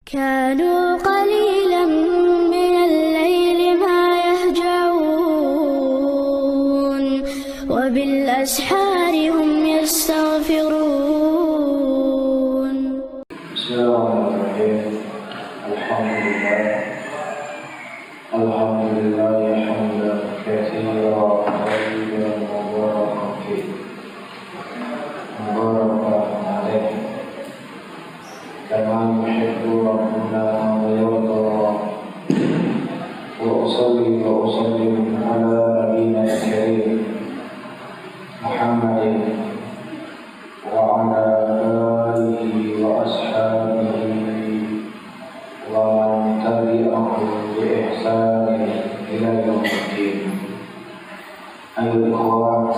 كانوا قليلا من الليل ما يهجعون وبالأسحار هم يستغفرون. بسم الله الرحمن الرحيم. الحمد لله حمدا كثيرا طيبا مباركا فيه مباركا عليه كما يحب ربنا ويرضى. وأصلي وأسلم على نبينا الكريم محمد وعلى آله وأصحابه ومن تبعهم بإحسان إلى يوم الدين. أيها الإخوة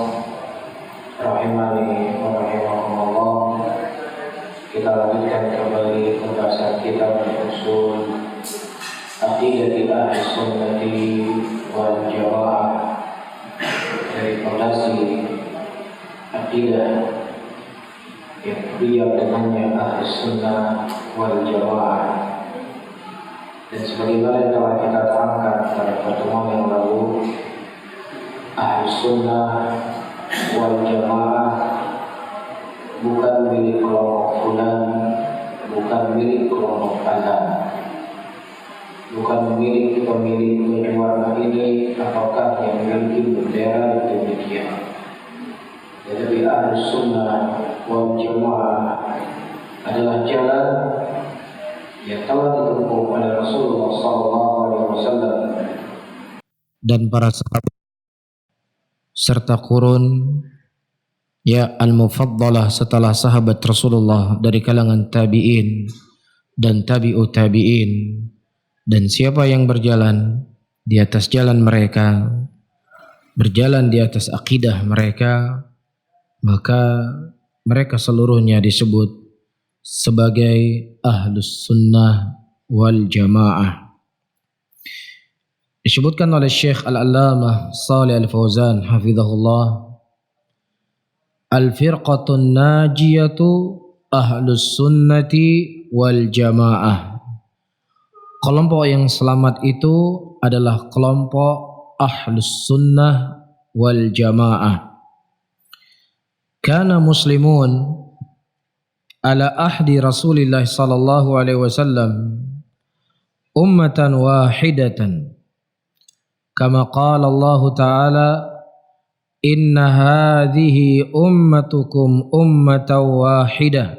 rahimani wa rahimakumullah, kita lanjutkan kembali pembahasan kita usul aqidati ahli sunnati wal jamaah dari fondasi aqidah yang beliau dengannya ahli sunnah wal jamaah. Dan sebagaimana yang telah kita terangkan pada pertemuan yang lalu, ahli sunnah wal jamaah bukan milik kelompok fulan, bukan milik kelompok alam, bukan milik pemilik baju warna ini ataukah yang memiliki bendera demikian. Tetapi ahli sunnah wal jamaah adalah jalan yang telah ditempuh oleh Rasulullah SAW dan para sahabat serta qurun ya al-mufaddalah setelah sahabat Rasulullah dari kalangan tabi'in dan tabi'ut tabi'in, dan siapa yang berjalan di atas jalan mereka, berjalan di atas akidah mereka, maka mereka seluruhnya disebut sebagai ahlus sunnah wal jamaah. Disebutkan oleh Syekh Al-Allamah Shalih Al-Fauzan hafizahullah, al-firqatun najiyatu ahlus sunnati wal jamaah. Kelompok yang selamat itu adalah kelompok ahlus sunnah wal jamaah. Kana muslimun ala ahdi Rasulillah sallallahu alaihi wasallam ummatan wahidatan, kama qala Allah Ta'ala, inna hadhihi ummatukum ummatan wahidah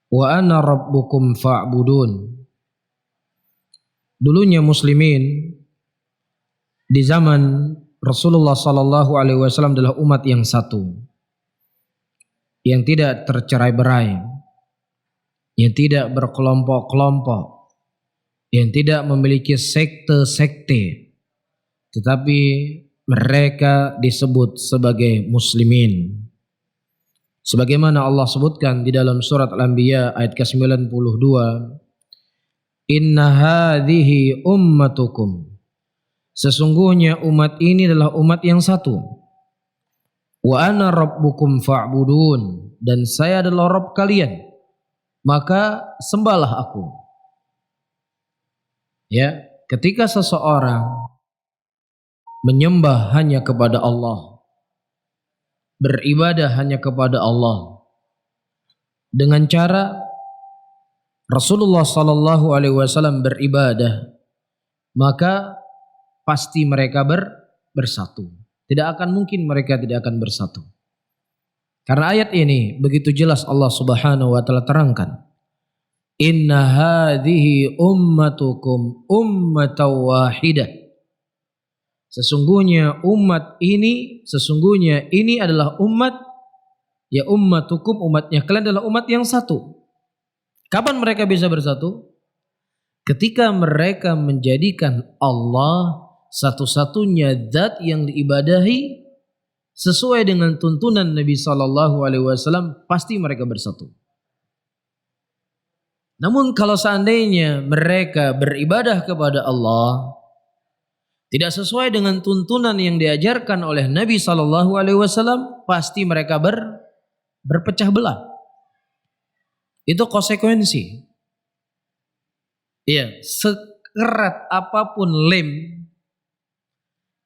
wa ana rabbukum fa'budun. Dulunya muslimin di zaman Rasulullah sallallahu alaihi wasallam adalah umat yang satu, yang tidak tercerai-berai, yang tidak berkelompok-kelompok, yang tidak memiliki sekte-sekte, tetapi mereka disebut sebagai muslimin. Sebagaimana Allah sebutkan di dalam surat Al-Anbiya ayat ke-92, inna hadhihi ummatukum, sesungguhnya umat ini adalah umat yang satu. Wa ana rabbukum fa'budun, dan saya adalah Rabb kalian, maka sembahlah aku. Ya, ketika seseorang menyembah hanya kepada Allah, beribadah hanya kepada Allah dengan cara Rasulullah sallallahu alaihi wasallam beribadah, maka pasti mereka bersatu. Tidak akan mungkin mereka tidak akan bersatu. Karena ayat ini begitu jelas Allah Subhanahu wa taala terangkan, inna hadhihi ummatukum ummatan wahidah. Sesungguhnya ini adalah umat, ya ummatukum, umatnya kalian adalah umat yang satu. Kapan mereka bisa bersatu? Ketika mereka menjadikan Allah satu-satunya zat yang diibadahi sesuai dengan tuntunan Nabi sallallahu alaihi wasallam, pasti mereka bersatu. Namun kalau seandainya mereka beribadah kepada Allah tidak sesuai dengan tuntunan yang diajarkan oleh Nabi sallallahu alaihi wasallam, pasti mereka berpecah belah. Itu konsekuensi. Ya, sekerat apapun lem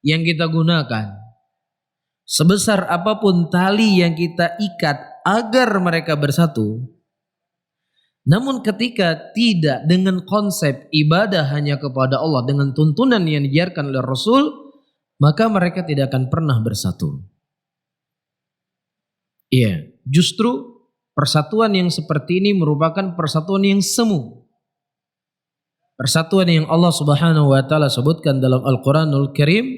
yang kita gunakan, sebesar apapun tali yang kita ikat agar mereka bersatu, namun ketika tidak dengan konsep ibadah hanya kepada Allah dengan tuntunan yang diajarkan oleh Rasul, maka mereka tidak akan pernah bersatu. Iya, justru persatuan yang seperti ini merupakan persatuan yang semu. Persatuan yang Allah Subhanahu wa taala sebutkan dalam Al-Qur'anul Karim,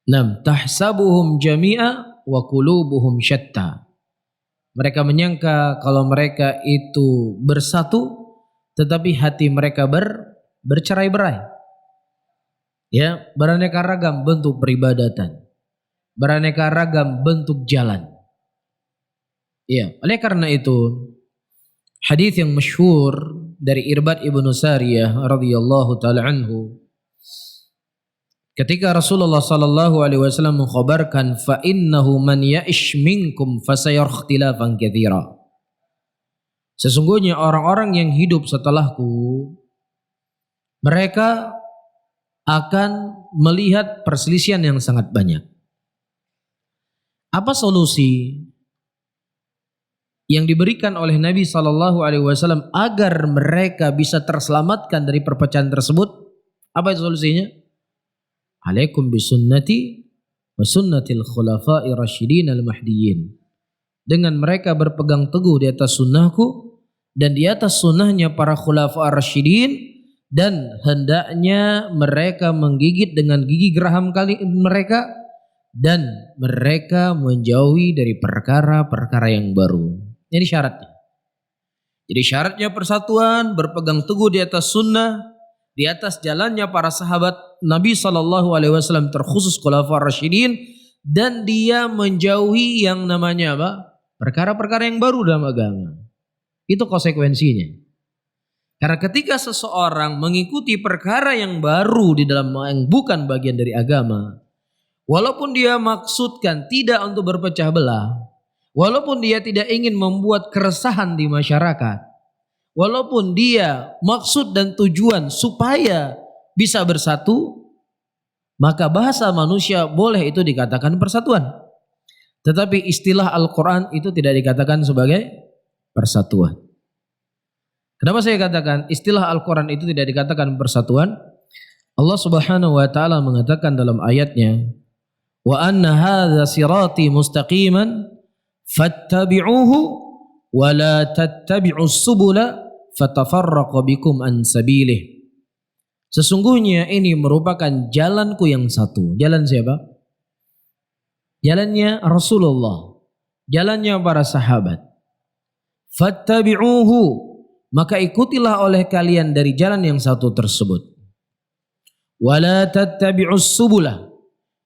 "Nam tahsabuhum jami'a wa qulubuhum syatta." Mereka menyangka kalau mereka itu bersatu, tetapi hati mereka bercerai-berai. Ya, beraneka ragam bentuk peribadatan, beraneka ragam bentuk jalan. Ya, oleh karena itu hadis yang masyhur dari Irbad ibnu Sariyah radhiyallahu taala anhu, ketika Rasulullah sallallahu alaihi wasallam mengkhabarkan fa innahu man ya'ish minkum fasayara ikhtilafan katsira. Sesungguhnya orang-orang yang hidup setelahku, mereka akan melihat perselisihan yang sangat banyak. Apa solusi yang diberikan oleh Nabi sallallahu alaihi wasallam agar mereka bisa terselamatkan dari perpecahan tersebut? Apa itu solusinya? Alaikum bisunnati wa sunnatil khulafai rasyidin al-mahdiyyin. Dengan mereka berpegang teguh di atas sunnahku dan di atas sunnahnya para khulafa rasyidin, dan hendaknya mereka menggigit dengan gigi geraham kali mereka, dan mereka menjauhi dari perkara-perkara yang baru. Ini syaratnya. Jadi syaratnya persatuan, berpegang teguh di atas sunnah, di atas jalannya para sahabat Nabi sallallahu alaihi wasallam, terkhusus khulafa rasyidin, dan dia menjauhi yang namanya apa? Perkara-perkara yang baru dalam agama. Itu konsekuensinya. Karena ketika seseorang mengikuti perkara yang baru di dalam yang bukan bagian dari agama, walaupun dia maksudkan tidak untuk berpecah belah, walaupun dia tidak ingin membuat keresahan di masyarakat, walaupun dia maksud dan tujuan supaya bisa bersatu, maka bahasa manusia boleh itu dikatakan persatuan. Tetapi istilah Al-Quran itu tidak dikatakan sebagai persatuan. Kenapa saya katakan istilah Al-Quran itu tidak dikatakan persatuan? Allah Subhanahu wa taala mengatakan dalam ayatnya, "Wa anna hadza sirati mustaqiman fattabi'uhu wa la tattabi'us subula fatafarraqu bikum an sabilih." Sesungguhnya ini merupakan jalanku yang satu. Jalan siapa? Jalannya Rasulullah, jalannya para sahabat. Fattabi'uhu, maka ikutilah oleh kalian dari jalan yang satu tersebut. Wala tattabi'us subula,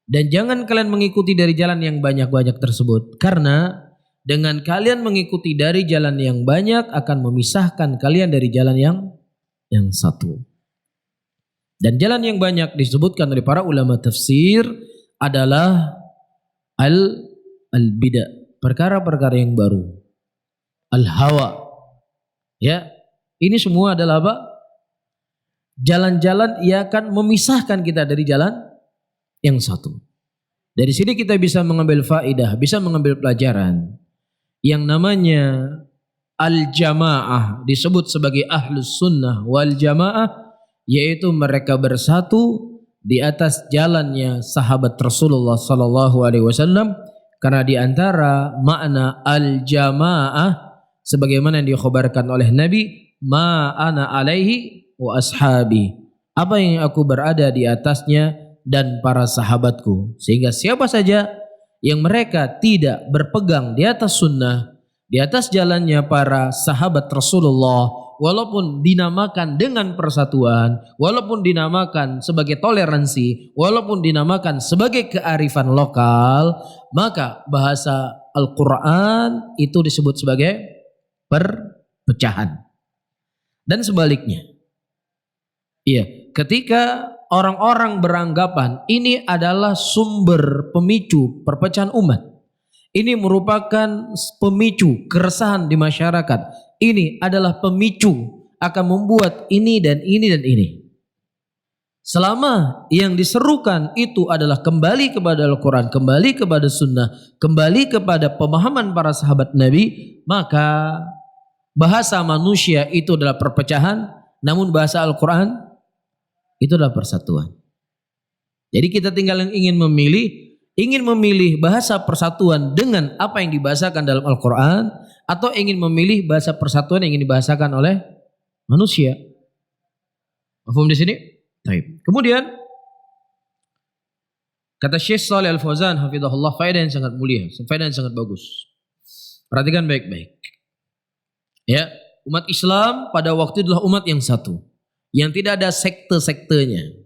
dan jangan kalian mengikuti dari jalan yang banyak-banyak tersebut, karena dengan kalian mengikuti dari jalan yang banyak akan memisahkan kalian dari jalan yang satu. Dan jalan yang banyak disebutkan oleh para ulama tafsir adalah al-bid'ah, perkara-perkara yang baru, al-hawa. Ya, ini semua adalah apa? Jalan-jalan yang akan memisahkan kita dari jalan yang satu. Dari sini kita bisa mengambil faidah, bisa mengambil pelajaran. Yang namanya al-jamaah disebut sebagai ahlus sunnah wal jamaah, yaitu mereka bersatu di atas jalannya sahabat Rasulullah sallallahu alaihi wasallam. Karena di antara makna al-jamaah sebagaimana yang dikhabarkan oleh Nabi, ma ana alaihi wa ashabi, apa yang aku berada di atasnya dan para sahabatku. Sehingga siapa saja yang mereka tidak berpegang di atas sunnah, di atas jalannya para sahabat Rasulullah, walaupun dinamakan dengan persatuan, walaupun dinamakan sebagai toleransi, walaupun dinamakan sebagai kearifan lokal, maka bahasa Al-Quran itu disebut sebagai perpecahan. Dan sebaliknya, iya, ketika orang-orang beranggapan ini adalah sumber pemicu perpecahan umat, ini merupakan pemicu keresahan di masyarakat, ini adalah pemicu akan membuat ini dan ini dan ini. Selama yang diserukan itu adalah kembali kepada Al-Quran, kembali kepada Sunnah, kembali kepada pemahaman para sahabat Nabi, maka bahasa manusia itu adalah perpecahan, namun bahasa Al-Quran itu adalah persatuan. Jadi kita tinggal yang ingin memilih bahasa persatuan dengan apa yang dibahasakan dalam Al-Quran, atau ingin memilih bahasa persatuan yang ingin dibahasakan oleh manusia. Paham di sini? Baik. Kemudian kata Syekh Shalih Al-Fauzan hafizahullah, faedah yang sangat mulia, faedah yang sangat bagus. Perhatikan baik-baik. Ya, umat Islam pada waktu itu adalah umat yang satu, yang tidak ada sekte-sektenya,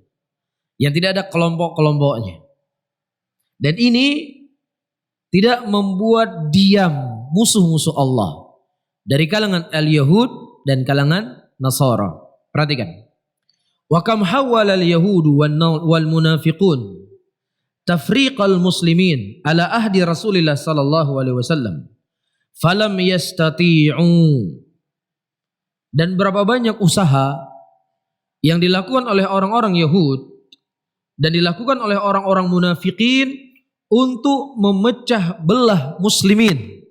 yang tidak ada kelompok-kelompoknya. Dan ini tidak membuat diam musuh-musuh Allah dari kalangan al-Yahud dan kalangan Nasara. Perhatikan. Wa kam hawwala al-yahudu wal munafiqun tafriqal muslimin ala ahdi Rasulillah sallallahu alaihi wasallam falam yastati'u. Dan berapa banyak usaha yang dilakukan oleh orang-orang Yahud dan dilakukan oleh orang-orang munafikin untuk memecah belah muslimin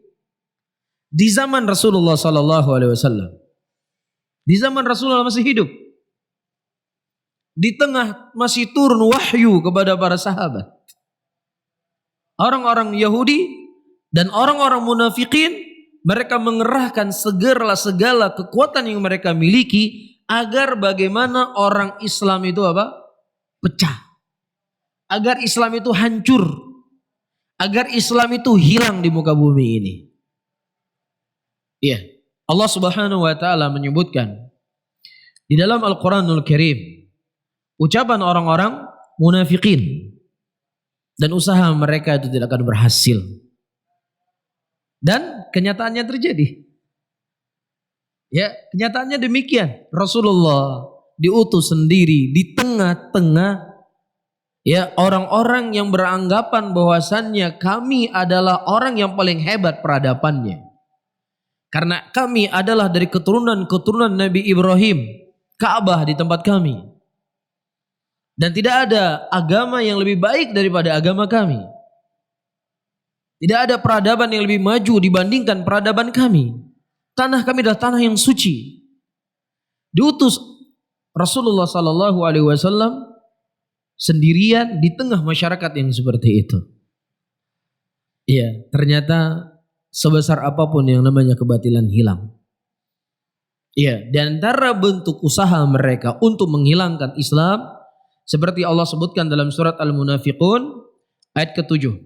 di zaman Rasulullah sallallahu alaihi wasallam. Di zaman Rasulullah masih hidup. Di tengah masih turun wahyu kepada para sahabat. Orang-orang Yahudi dan orang-orang munafikin, mereka mengerahkan segala kekuatan yang mereka miliki agar bagaimana orang Islam itu apa? Pecah. Agar Islam itu hancur. Agar Islam itu hilang di muka bumi ini. Iya. Allah Subhanahu wa taala menyebutkan di dalam Al-Qur'anul Karim ucapan orang-orang munafikin dan usaha mereka itu tidak akan berhasil. Dan kenyataannya terjadi. Ya, kenyataannya demikian. Rasulullah diutus sendiri di tengah-tengah ya orang-orang yang beranggapan bahwasannya kami adalah orang yang paling hebat peradabannya. Karena kami adalah dari keturunan Nabi Ibrahim, Ka'bah di tempat kami. Dan tidak ada agama yang lebih baik daripada agama kami. Tidak ada peradaban yang lebih maju dibandingkan peradaban kami. Tanah kami adalah tanah yang suci. Diutus Rasulullah sallallahu alaihi wasallam sendirian di tengah masyarakat yang seperti itu. Iya, ternyata sebesar apapun yang namanya kebatilan hilang. Iya, di antara bentuk usaha mereka untuk menghilangkan Islam seperti Allah sebutkan dalam surat Al-Munafiqun ayat ke-7.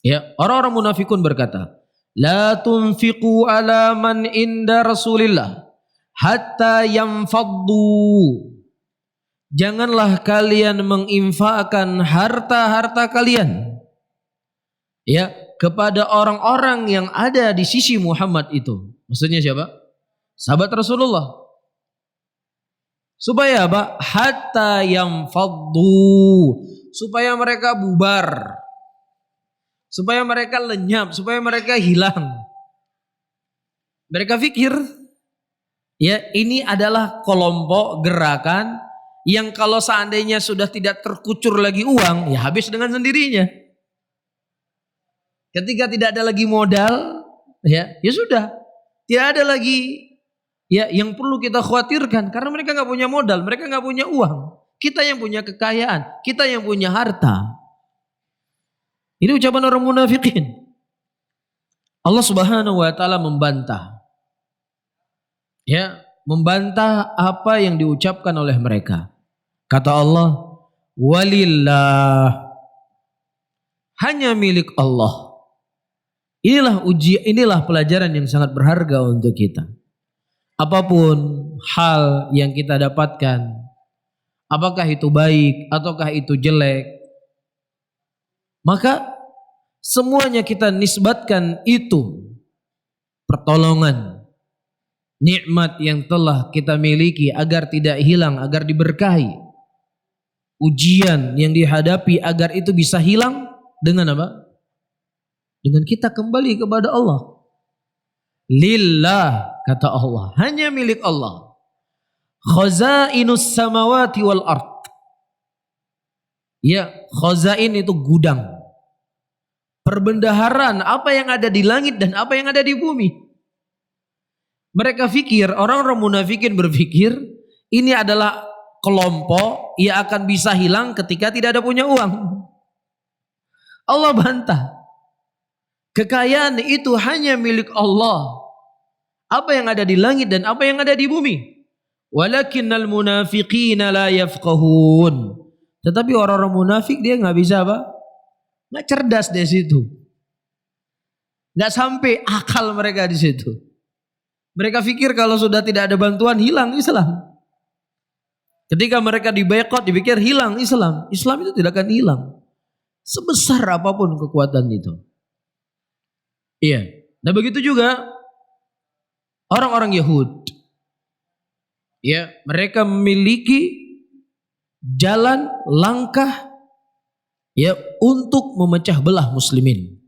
Ya, orang-orang munafikun berkata, "La tunfiqu ala man inda Rasulillah hatta yanfaddu." Janganlah kalian menginfakkan harta-harta kalian ya kepada orang-orang yang ada di sisi Muhammad itu. Maksudnya siapa? Sahabat Rasulullah. Supaya apa? Hatta yanfaddu. Supaya mereka bubar. Supaya mereka lenyap. Supaya mereka hilang. Mereka pikir ya ini adalah kelompok gerakan yang kalau seandainya sudah tidak terkucur lagi uang, ya habis dengan sendirinya. Ketika tidak ada lagi modal, ya sudah. Tidak ada lagi ya yang perlu kita khawatirkan karena mereka nggak punya modal, mereka nggak punya uang. Kita yang punya kekayaan, kita yang punya harta. Ini ucapan orang munafikin. Allah Subhanahu wa taala membantah. Ya, membantah apa yang diucapkan oleh mereka. Kata Allah, walillah, hanya milik Allah. Inilah pelajaran yang sangat berharga untuk kita. Apapun hal yang kita dapatkan, apakah itu baik ataukah itu jelek, maka semuanya kita nisbatkan itu pertolongan, nikmat yang telah kita miliki agar tidak hilang, agar diberkahi. Ujian yang dihadapi agar itu bisa hilang dengan apa? Dengan kita kembali kepada Allah. Lillah, kata Allah, hanya milik Allah. Khazainus samawati wal ard. Ya, khazain itu gudang. Perbendaharaan apa yang ada di langit dan apa yang ada di bumi. Mereka fikir, orang-orang munafikin berpikir, ini adalah kelompok yang akan bisa hilang ketika tidak ada punya uang. Allah bantah. Kekayaan itu hanya milik Allah. Apa yang ada di langit dan apa yang ada di bumi. Walakinnal munafiqina la yafqahun. Tetapi orang-orang munafik dia nggak bisa apa? Nggak cerdas di situ. Nggak sampai akal mereka di situ. Mereka pikir kalau sudah tidak ada bantuan hilang Islam. Ketika mereka diboikot dipikir hilang Islam. Islam itu tidak akan hilang. Sebesar apapun kekuatan itu. Iya. Nah begitu juga orang-orang Yahudi. Ya, mereka memiliki jalan langkah ya untuk memecah belah muslimin.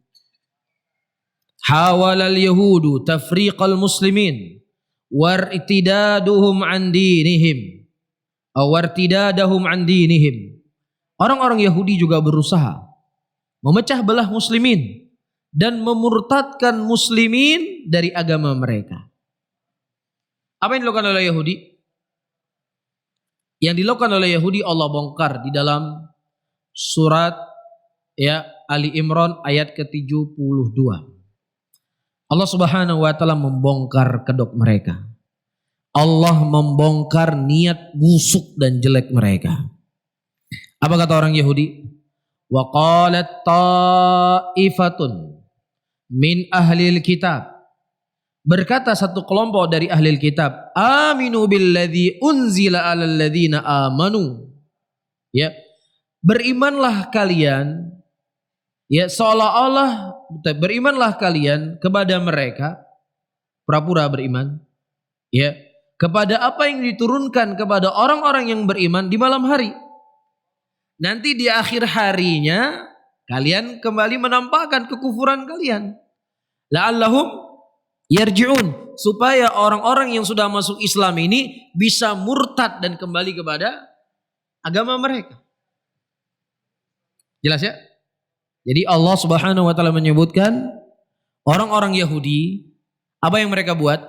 Hawalal yahudu tafriqal muslimin wartidaduhum an dinihim aw wartidadahum an dinihim. Orang-orang Yahudi juga berusaha memecah belah muslimin dan memurtadkan muslimin dari agama mereka. Apa yang dilakukan oleh Yahudi? Yang dilakukan oleh Yahudi Allah bongkar di dalam surat ya Ali Imran ayat ke-72. Allah Subhanahu wa taala membongkar kedok mereka. Allah membongkar niat busuk dan jelek mereka. Apa kata orang Yahudi? Wa qalat ta'ifatun min ahlil kitab. Berkata satu kelompok dari ahli kitab, aminu billadzi unzila alal ladzina amanu. Ya, berimanlah kalian ya seolah-olah berimanlah kalian kepada mereka pura-pura beriman ya kepada apa yang diturunkan kepada orang-orang yang beriman di malam hari. Nanti di akhir harinya kalian kembali menampakkan kekufuran kalian. La'allahum yarji'un, supaya orang-orang yang sudah masuk Islam ini bisa murtad dan kembali kepada agama mereka. Jelas ya? Jadi Allah Subhanahu wa taala menyebutkan orang-orang Yahudi, apa yang mereka buat?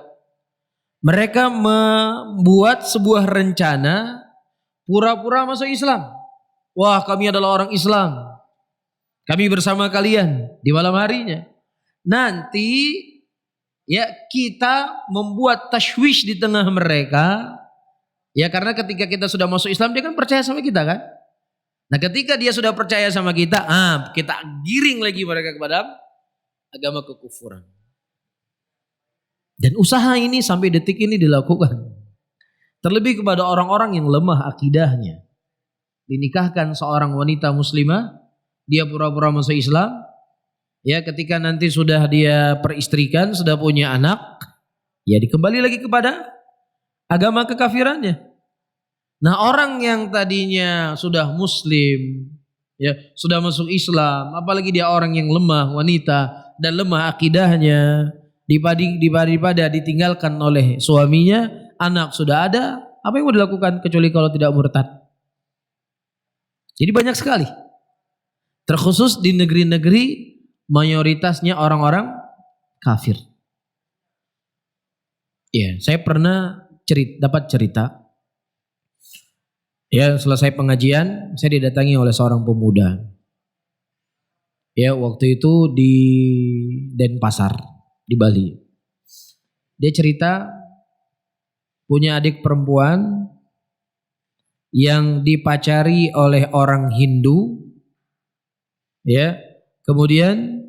Mereka membuat sebuah rencana pura-pura masuk Islam. Wah, kami adalah orang Islam. Kami bersama kalian di malam harinya. Nanti ya kita membuat tashwish di tengah mereka. Ya karena ketika kita sudah masuk Islam dia kan percaya sama kita kan. Nah ketika dia sudah percaya sama kita, kita giring lagi mereka kepada agama kekufuran. Dan usaha ini sampai detik ini dilakukan. Terlebih kepada orang-orang yang lemah akidahnya. Dinikahkan seorang wanita muslimah, dia pura-pura masuk Islam. Ya ketika nanti sudah dia peristrikan, sudah punya anak, ya dikembali lagi kepada agama kekafirannya. Nah orang yang tadinya sudah muslim, ya sudah masuk Islam, apalagi dia orang yang lemah, wanita dan lemah akidahnya, daripada ditinggalkan oleh suaminya, anak sudah ada, apa yang mau dilakukan kecuali kalau tidak murtad? Jadi banyak sekali, terkhusus di negeri-negeri mayoritasnya orang-orang kafir. Ya, saya pernah dapat cerita. Ya, selesai pengajian, saya didatangi oleh seorang pemuda. Ya, waktu itu di Denpasar, di Bali. Dia cerita punya adik perempuan yang dipacari oleh orang Hindu. Ya, kemudian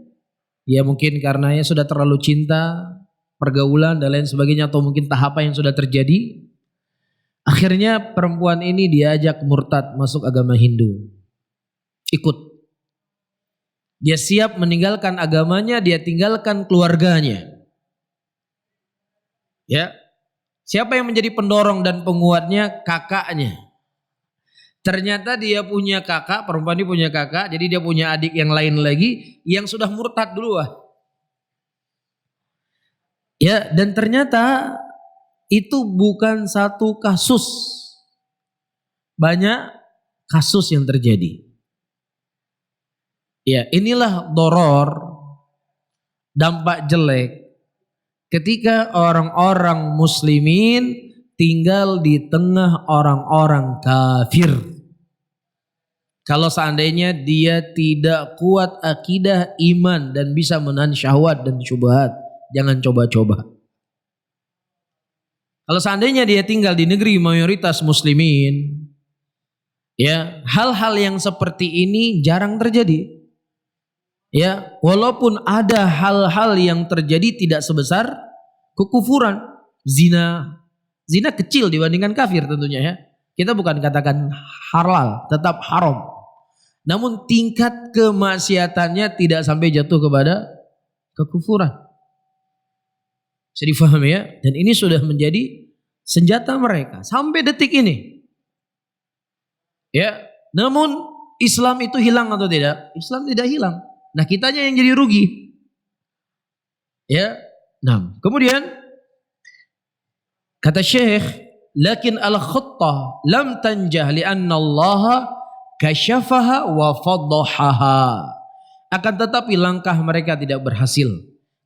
ya mungkin karena ya sudah terlalu cinta, pergaulan dan lain sebagainya, atau mungkin tahapan yang sudah terjadi, akhirnya perempuan ini diajak murtad masuk agama Hindu. Ikut. Dia siap meninggalkan agamanya, dia tinggalkan keluarganya. Ya. Siapa yang menjadi pendorong dan penguatnya? Kakaknya. Ternyata dia punya kakak, perempuan ini punya kakak, jadi dia punya adik yang lain lagi yang sudah murtad duluan. Ya, dan ternyata itu bukan satu kasus. Banyak kasus yang terjadi. Ya, inilah doror, dampak jelek ketika orang-orang muslimin tinggal di tengah orang-orang kafir. Kalau seandainya dia tidak kuat akidah, iman, dan bisa menahan syahwat dan syubhat, jangan coba-coba. Kalau seandainya dia tinggal di negeri mayoritas muslimin, ya, hal-hal yang seperti ini jarang terjadi. Ya, walaupun ada hal-hal yang terjadi tidak sebesar kekufuran, zina. Zina kecil dibandingkan kafir tentunya ya. Kita bukan katakan halal, tetap haram. Namun tingkat kemaksiatannya tidak sampai jatuh kepada kekufuran. Bisa difahami ya? Dan ini sudah menjadi senjata mereka sampai detik ini. Ya, namun Islam itu hilang atau tidak? Islam tidak hilang. Nah, kitanya yang jadi rugi. Ya. Nah, kemudian kata Syekh, lakin al-khattah lam tanjah li'anna Allah kasyafaha wa fadhahaha. Akan tetapi langkah mereka tidak berhasil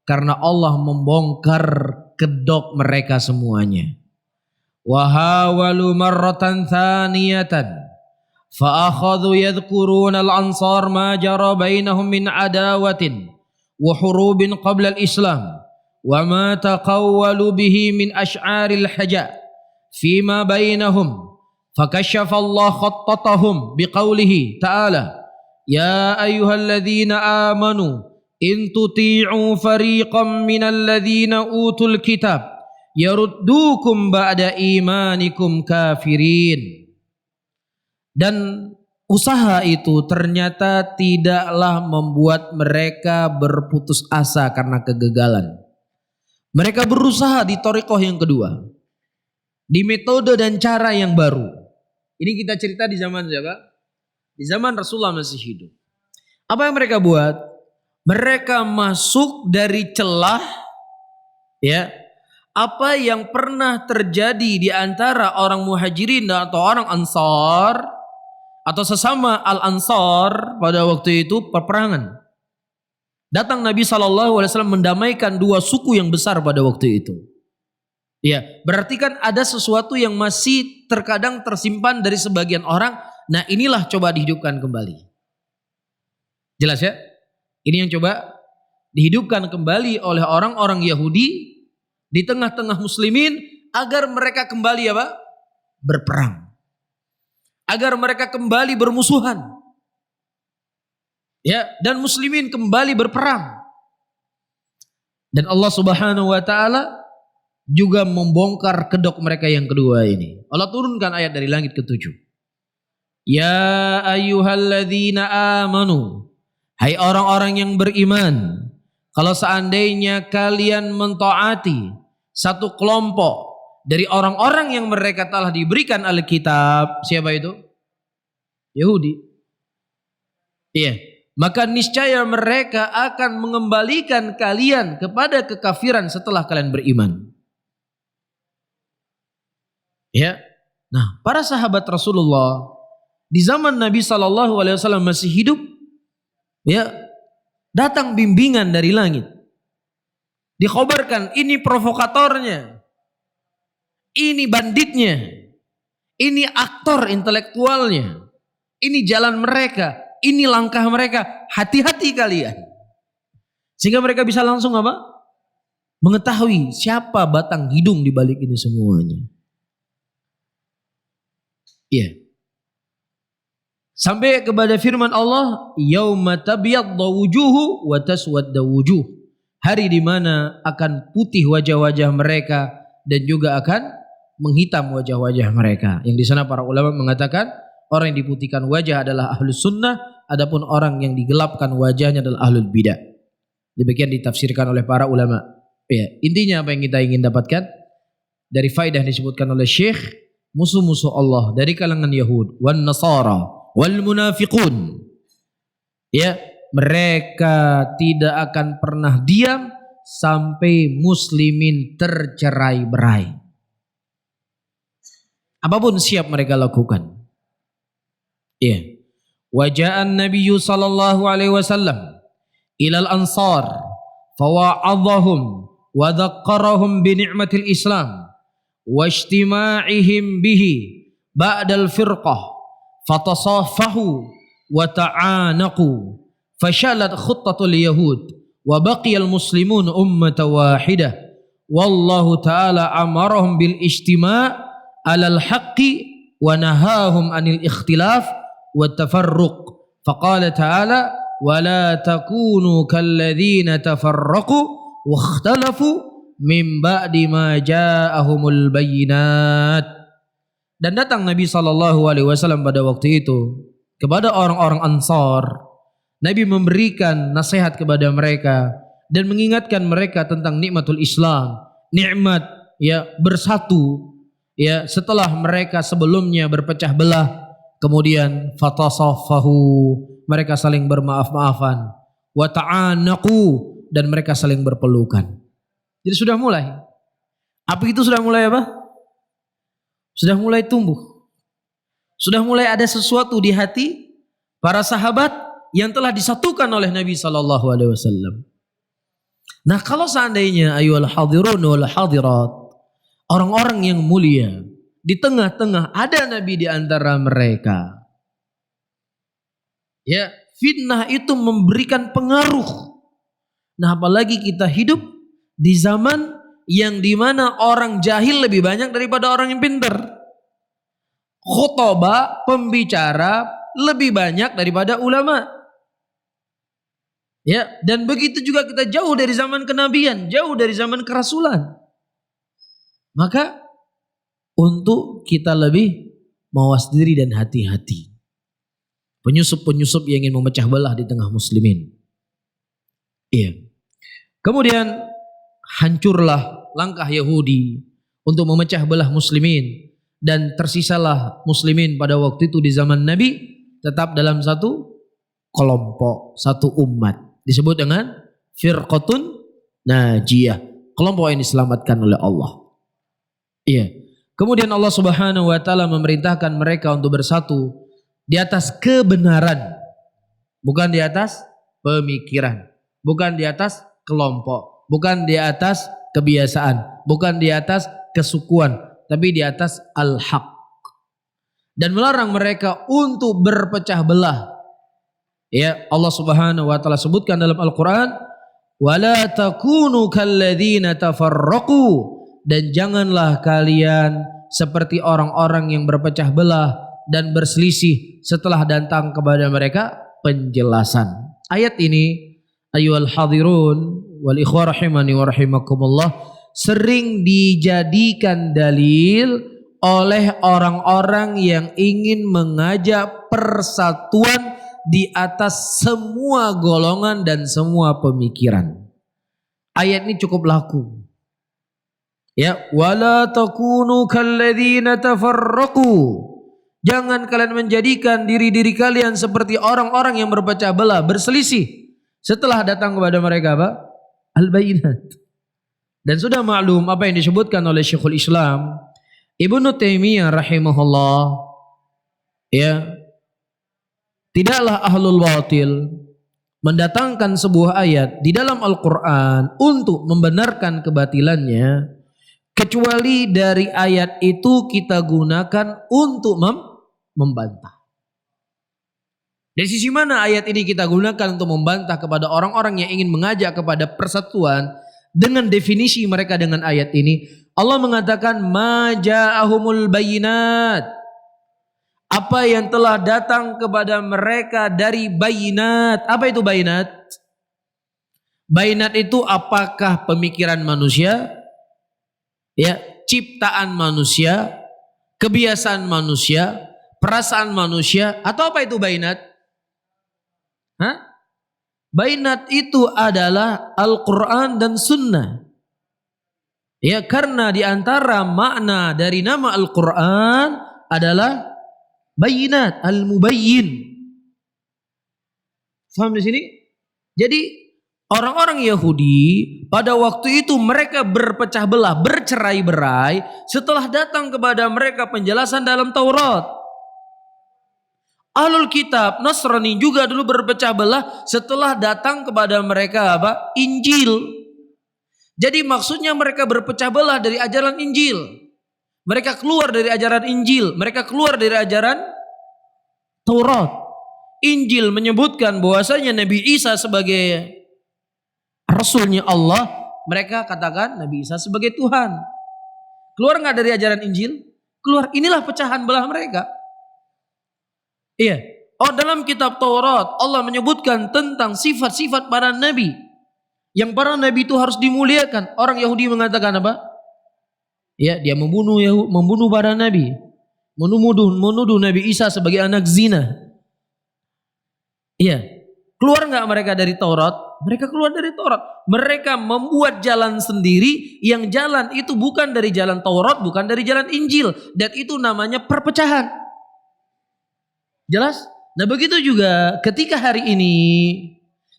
karena Allah membongkar kedok mereka semuanya. Wa hawalu marratan thaniyatan فأخذوا يذكرون الأنصار ما جرى بينهم من عداوة وحروب قبل الإسلام وما تقولوا به من أشعار الحجاء فيما بينهم فكشف الله خطتهم بقوله تعالى يا أيها الذين آمنوا إن تطيعوا فريقا من الذين أوتوا الكتاب يردوكم بعد إيمانكم كافرين. Dan usaha itu ternyata tidaklah membuat mereka berputus asa karena kegagalan. Mereka berusaha di thariqah yang kedua, di metode dan cara yang baru. Ini kita cerita di zaman siapa? Di zaman Rasulullah masih hidup. Apa yang mereka buat? Mereka masuk dari celah, ya, apa yang pernah terjadi di antara orang muhajirin atau orang ansar atau sesama al-ansar pada waktu itu peperangan. Datang Nabi SAW mendamaikan dua suku yang besar pada waktu itu. Ya, berarti kan ada sesuatu yang masih terkadang tersimpan dari sebagian orang. Nah, inilah coba dihidupkan kembali. Jelas ya? Ini yang coba dihidupkan kembali oleh orang-orang Yahudi di tengah-tengah muslimin agar mereka kembali apa? Berperang. Agar mereka kembali bermusuhan. Ya, dan muslimin kembali berperang. Dan Allah Subhanahu wa taala juga membongkar kedok mereka yang kedua ini. Allah turunkan ayat dari langit ke-7. Ya ayyuhalladzina amanu, hai orang-orang yang beriman, kalau seandainya kalian mentaati satu kelompok dari orang-orang yang mereka telah diberikan Alkitab, siapa itu? Yahudi. Iya, maka niscaya mereka akan mengembalikan kalian kepada kekafiran setelah kalian beriman. Ya. Nah, para sahabat Rasulullah di zaman Nabi SAW masih hidup, ya, datang bimbingan dari langit. Dikhabarkan ini provokatornya, ini banditnya, ini aktor intelektualnya, ini jalan mereka, ini langkah mereka, hati-hati kalian. Sehingga mereka bisa langsung apa? Mengetahui siapa batang hidung di balik ini semuanya. Iya. Sampai kepada firman Allah, yauma tabyaddu wujuhu wa taswaddu wujuh. Hari di mana akan putih wajah-wajah mereka dan juga akan menghitam wajah-wajah mereka. Yang di sana para ulama mengatakan orang yang diputihkan wajah adalah ahlus sunnah, adapun orang yang digelapkan wajahnya adalah ahlul bidah. Demikian ditafsirkan oleh para ulama. Ya, intinya apa yang kita ingin dapatkan dari faedah yang disebutkan oleh Syekh, musuh-musuh Allah dari kalangan Yahud wan Nasara wal munafiqun. Ya, mereka tidak akan pernah diam sampai muslimin tercerai-berai. Apapun siap mereka lakukan. Iya. Waja'an Nabiyyu sallallahu alaihi wasallam ilal ansar fawa'adhahum wa dzakkarahum bi ni'matil Islam wa ijtima'ihim bihi ba'dal firqah fatasaffahu wa ta'anaqu fashalat khuttatul yahud wa baqiyal muslimun ummatan wahidah wallahu ta'ala amarahum bil ijtima' alal haqqi wa nahahum anil ikhtilaf wa tafarruq faqala ta'ala wa la takunu kalladzina tafarraqu wa ikhtalafu min ba'di ma ja'ahumul bayyinat. Dan datang Nabi sallallahu alaihi wasallam pada waktu itu kepada orang-orang Ansar. Nabi memberikan nasihat kepada mereka dan mengingatkan mereka tentang nikmatul Islam, nikmat ya bersatu ya setelah mereka sebelumnya berpecah belah. Kemudian fatasaffahu, mereka saling bermaaf-maafan, wa ta'anaqu, dan mereka saling berpelukan. Jadi sudah mulai. Api itu sudah mulai apa? Sudah mulai tumbuh. Sudah mulai ada sesuatu di hati para sahabat yang telah disatukan oleh Nabi sallallahu alaihi wasallam. Nah, kalau seandainya ayyuhal hadirun wal hadirat, orang-orang yang mulia, di tengah-tengah ada Nabi di antara mereka. Ya, fitnah itu memberikan pengaruh. Nah, apalagi kita hidup di zaman yang dimana orang jahil lebih banyak daripada orang yang pintar. Khutbah, pembicara lebih banyak daripada ulama. Ya, dan begitu juga kita jauh dari zaman kenabian, jauh dari zaman kerasulan. Maka untuk kita lebih mawas diri dan hati-hati. Penyusup-penyusup yang ingin memecah belah di tengah muslimin. Iya. Kemudian hancurlah langkah Yahudi untuk memecah belah muslimin, dan tersisalah muslimin pada waktu itu di zaman Nabi tetap dalam satu kelompok, satu umat, disebut dengan firqatun najiyah, kelompok yang diselamatkan oleh Allah. Iya. Kemudian Allah Subhanahu wa taala memerintahkan mereka untuk bersatu di atas kebenaran, bukan di atas pemikiran, bukan di atas kelompok, bukan di atas kebiasaan, bukan di atas kesukuan, tapi di atas al-haq. Dan melarang mereka untuk berpecah belah. Ya, Allah Subhanahu wa taala sebutkan dalam Al-Qur'an, "Wala takunu kalladzina tafarraqu." Dan janganlah kalian seperti orang-orang yang berpecah belah dan berselisih setelah datang kepada mereka penjelasan. Ayat ini, ayyuhal hadirun wal ikhwah rahimani wa rahimakumullah, sering dijadikan dalil oleh orang-orang yang ingin mengajak persatuan di atas semua golongan dan semua pemikiran. Ayat ini cukup laku. Ya, wala takunu kalladzina tafarraqu. Jangan kalian menjadikan diri-diri kalian seperti orang-orang yang berpecah belah, berselisih setelah datang kepada mereka apa? Al-bayyinat. Dan sudah maklum apa yang disebutkan oleh Syekhul Islam Ibnu Taimiyah rahimahullah, ya, tidaklah ahlul batil mendatangkan sebuah ayat di dalam Al-Quran untuk membenarkan kebatilannya, kecuali dari ayat itu kita gunakan untuk membantah. Dari sisi mana ayat ini kita gunakan untuk membantah kepada orang-orang yang ingin mengajak kepada persatuan dengan definisi mereka dengan ayat ini? Allah mengatakan ma ja'ahumul bayyinat. Apa yang telah datang kepada mereka dari bayinat. Apa itu bayinat? Bayinat itu apakah pemikiran manusia? Ya, ciptaan manusia, kebiasaan manusia, perasaan manusia, atau apa itu bayinat? Bayinat itu adalah Al-Quran dan Sunnah. Ya, karena di antara makna dari nama Al-Quran adalah bayinat, al-mubayyin. Faham di sini? Jadi Orang-orang Yahudi pada waktu itu mereka berpecah belah, bercerai-berai setelah datang kepada mereka penjelasan dalam Taurat. Ahlul Kitab Nasrani juga dulu berpecah belah setelah datang kepada mereka apa? Injil. Jadi maksudnya mereka berpecah belah dari ajaran Injil. Mereka keluar dari ajaran Injil, mereka keluar dari ajaran Taurat. Injil menyebutkan bahwasanya Nabi Isa sebagai Rasulnya Allah, mereka katakan Nabi Isa sebagai Tuhan. Keluar nggak dari ajaran Injil? Keluar. Inilah pecahan belah mereka. Iya. Oh, dalam kitab Taurat Allah menyebutkan tentang sifat-sifat para nabi. Yang para nabi itu harus dimuliakan. Orang Yahudi mengatakan apa? Ya, dia membunuh para nabi. Menuduh Nabi Isa sebagai anak zina. Iya. Keluar nggak mereka dari Taurat? Mereka keluar dari Taurat. Mereka membuat jalan sendiri, yang jalan itu bukan dari jalan Taurat, bukan dari jalan Injil, dan itu namanya perpecahan. Jelas? Nah, begitu juga ketika hari ini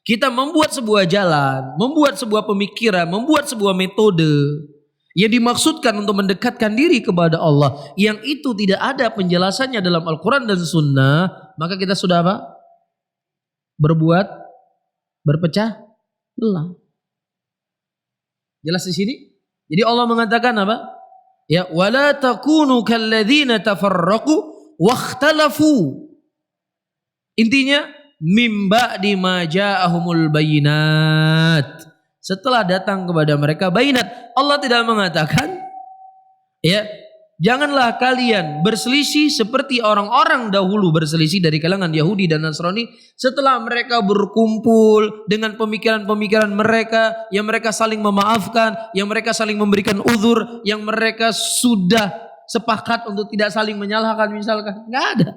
kita membuat sebuah jalan, membuat sebuah pemikiran, membuat sebuah metode yang dimaksudkan untuk mendekatkan diri kepada Allah, yang itu tidak ada penjelasannya dalam Al-Quran dan Sunnah, maka kita sudah apa? Berpecah belah. Jelas di sini? Jadi Allah mengatakan apa? Ya, wala takunu kalladzina tafarraqu wakhtalafu. Intinya mim ba'di ma ja'ahumul bayinat. Setelah datang kepada mereka bayinat, Allah tidak mengatakan ya, janganlah kalian berselisih seperti orang-orang dahulu berselisih dari kalangan Yahudi dan Nasrani setelah mereka berkumpul dengan pemikiran-pemikiran mereka, yang mereka saling memaafkan, yang mereka saling memberikan uzur, yang mereka sudah sepakat untuk tidak saling menyalahkan misalkan. Enggak ada.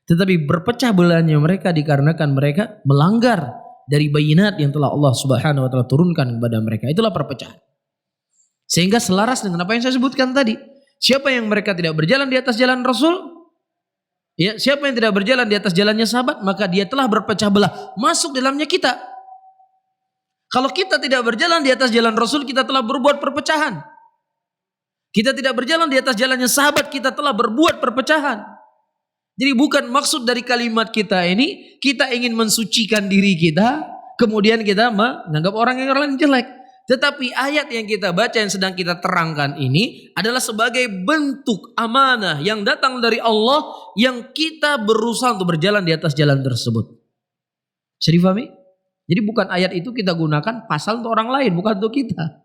Tetapi berpecah belahnya mereka dikarenakan mereka melanggar dari bayinat yang telah Allah Subhanahu wa taala turunkan kepada mereka. Itulah perpecahan. Sehingga selaras dengan apa yang saya sebutkan tadi. Siapa yang mereka tidak berjalan di atas jalan Rasul, ya, siapa yang tidak berjalan di atas jalannya sahabat, maka dia telah berpecah belah, masuk dalamnya kita. Kalau kita tidak berjalan di atas jalan Rasul, kita telah berbuat perpecahan. Kita tidak berjalan di atas jalannya sahabat, kita telah berbuat perpecahan. Jadi bukan maksud dari kalimat kita ini, kita ingin mensucikan diri kita, kemudian kita menganggap orang yang lain jelek. Tetapi ayat yang kita baca, yang sedang kita terangkan ini adalah sebagai bentuk amanah yang datang dari Allah, yang kita berusaha untuk berjalan di atas jalan tersebut. Bisa difahami? Jadi bukan ayat itu kita gunakan pasal untuk orang lain, bukan untuk kita.